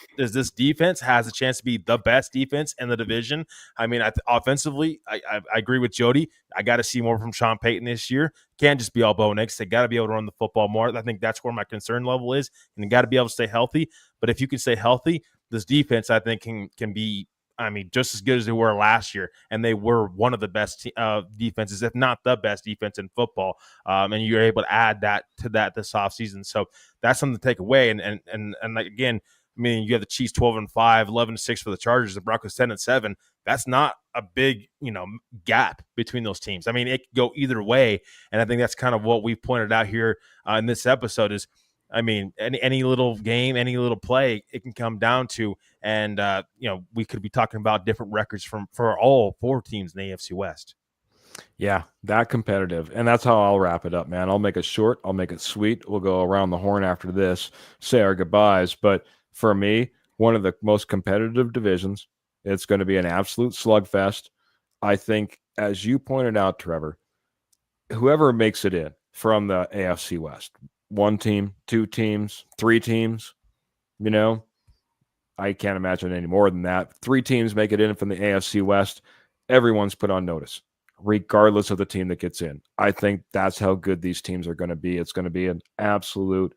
defense has a chance to be the best defense in the division. I mean, offensively, I agree with Jody. I got to see more from Sean Payton this year. Can't just be all bow and eggs. They got to be able to run the football more. I think that's where my concern level is, and they got to be able to stay healthy. But if you can stay healthy, this defense, I think, can be, I mean, just as good as they were last year, and they were one of the best defenses, if not the best defense in football. And you're able to add that to that this offseason. So that's something to take away. And like, again, I mean, you have the Chiefs 12-5, 11-6 for the Chargers, the Broncos 10-7. That's not a big, gap between those teams. I mean, it could go either way, and I think that's kind of what we've pointed out here in this episode is, I mean, any little game, any little play, it can come down to, and we could be talking about different records for all 4 teams in the AFC West. Yeah, that competitive. And that's how I'll wrap it up, man. I'll make it short. I'll make it sweet. We'll go around the horn after this, say our goodbyes. But for me, one of the most competitive divisions, it's going to be an absolute slugfest. I think, as you pointed out, Trevor, whoever makes it in from the AFC West, 1 team, 2 teams, 3 teams, I can't imagine any more than that. 3 teams make it in from the AFC West. Everyone's put on notice, regardless of the team that gets in. I think that's how good these teams are going to be. It's going to be an absolute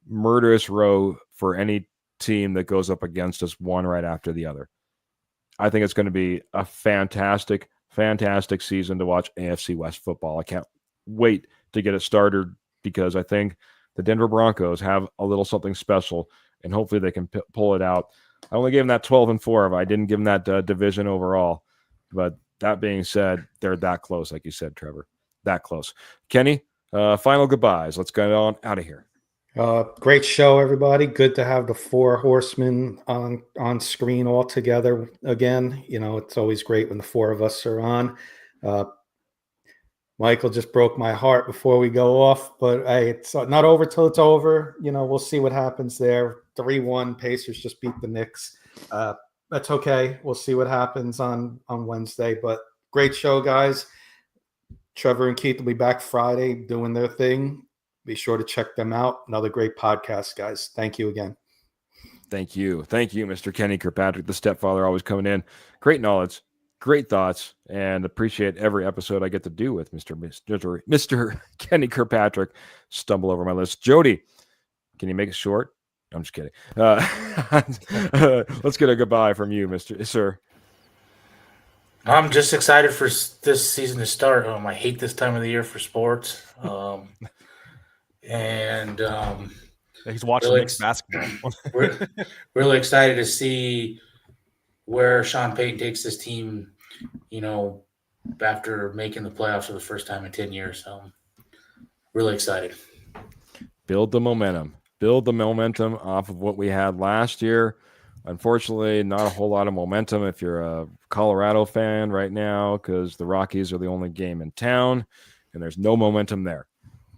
murderous row for any team that goes up against us, one right after the other. I think it's going to be a fantastic, fantastic season to watch AFC West football. I can't wait to get it started because I think the Denver Broncos have a little something special, and hopefully they can pull it out. I only gave them that 12-4. I didn't give them that division overall. But that being said, they're that close, like you said, Trevor. That close. Kenny, final goodbyes. Let's get on out of here. Great show, everybody. Good to have the 4 horsemen on screen all together again. It's always great when the 4 of us are on. Michael just broke my heart before we go off, but hey, it's not over till it's over. We'll see what happens there. 3-1, Pacers just beat the Knicks. That's okay. We'll see what happens on Wednesday, but great show, guys. Trevor and Keith will be back Friday doing their thing. Be sure to check them out. Another great podcast, guys. Thank you again. Thank you. Thank you, Mr. Kenny Kirkpatrick, the stepfather, always coming in. Great knowledge, great thoughts, and appreciate every episode I get to do with Mr. Kenny Kirkpatrick. Stumble over my list. Jody, can you make it short? I'm just kidding. Let's get a goodbye from you, Sir. I'm just excited for this season to start. I hate this time of the year for sports. And he's watching really Knicks basketball. We're really excited to see where Sean Payton takes this team, after making the playoffs for the first time in 10 years. So really excited. Build the momentum off of what we had last year. Unfortunately, not a whole lot of momentum if you're a Colorado fan right now, because the Rockies are the only game in town and there's no momentum there.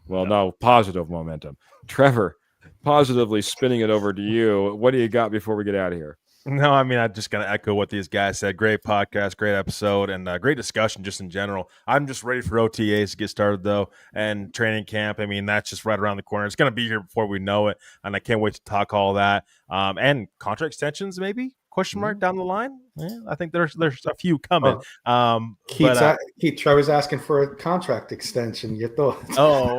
Well, no positive momentum. Trevor, positively spinning it over to you. What do you got before we get out of here? No, I mean, I'm just going to echo what these guys said. Great podcast, great episode, and great discussion just in general. I'm just ready for OTAs to get started, though, and training camp. I mean, that's just right around the corner. It's going to be here before we know it, and I can't wait to talk all that. And contract extensions, maybe? Question mark down the line? Yeah, I think there's a few coming. Keith, Trevor's asking for a contract extension. Your thoughts? Oh.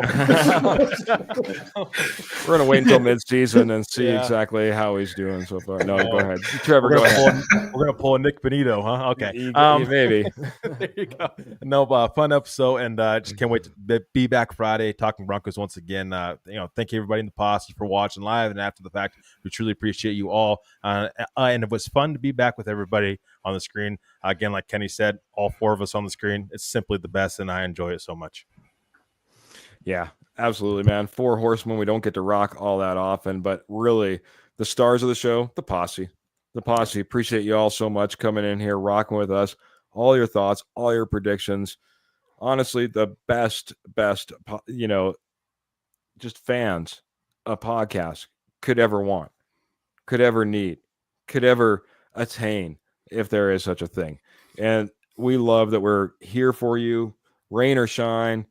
We're going to wait until midseason and see exactly how he's doing so far. No, go ahead. Trevor, go ahead. We're going to pull a Nick Benito, huh? Okay. Maybe. There you go. No, fun episode, and just can't wait to be back Friday talking Broncos once again. Thank you, everybody in the POSSE for watching live and after the fact. We truly appreciate you all. And it was fun to be back with everybody everybody on the screen. Again, like Kenny said, all 4 of us on the screen. It's simply the best, and I enjoy it so much. Yeah, absolutely, man. 4 horsemen. We don't get to rock all that often, but really the stars of the show, the posse. The posse. Appreciate you all so much coming in here, rocking with us. All your thoughts, all your predictions. Honestly, the best, just fans a podcast could ever want, could ever need, could ever attain, if there is such a thing. And we love that we're here for you, rain or shine,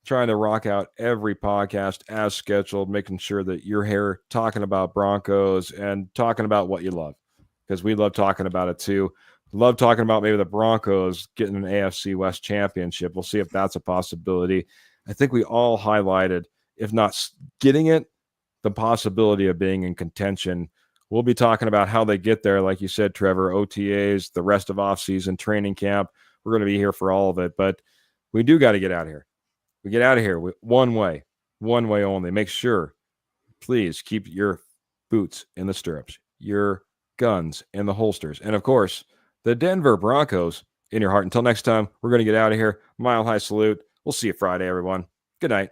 trying to rock out every podcast as scheduled, making sure that you're here talking about Broncos and talking about what you love, because we love talking about it too. Love talking about maybe the Broncos getting an AFC West championship. We'll see if that's a possibility. I think we all highlighted, if not getting it, the possibility of being in contention. We'll be talking about how they get there, like you said, Trevor, OTAs, the rest of offseason, training camp. We're going to be here for all of it, but we do got to get out of here. We get out of here one way only. Make sure, please, keep your boots in the stirrups, your guns in the holsters, and of course, the Denver Broncos in your heart. Until next time, we're going to get out of here. Mile high salute. We'll see you Friday, everyone. Good night.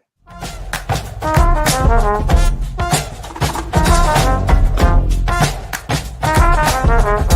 Thank you.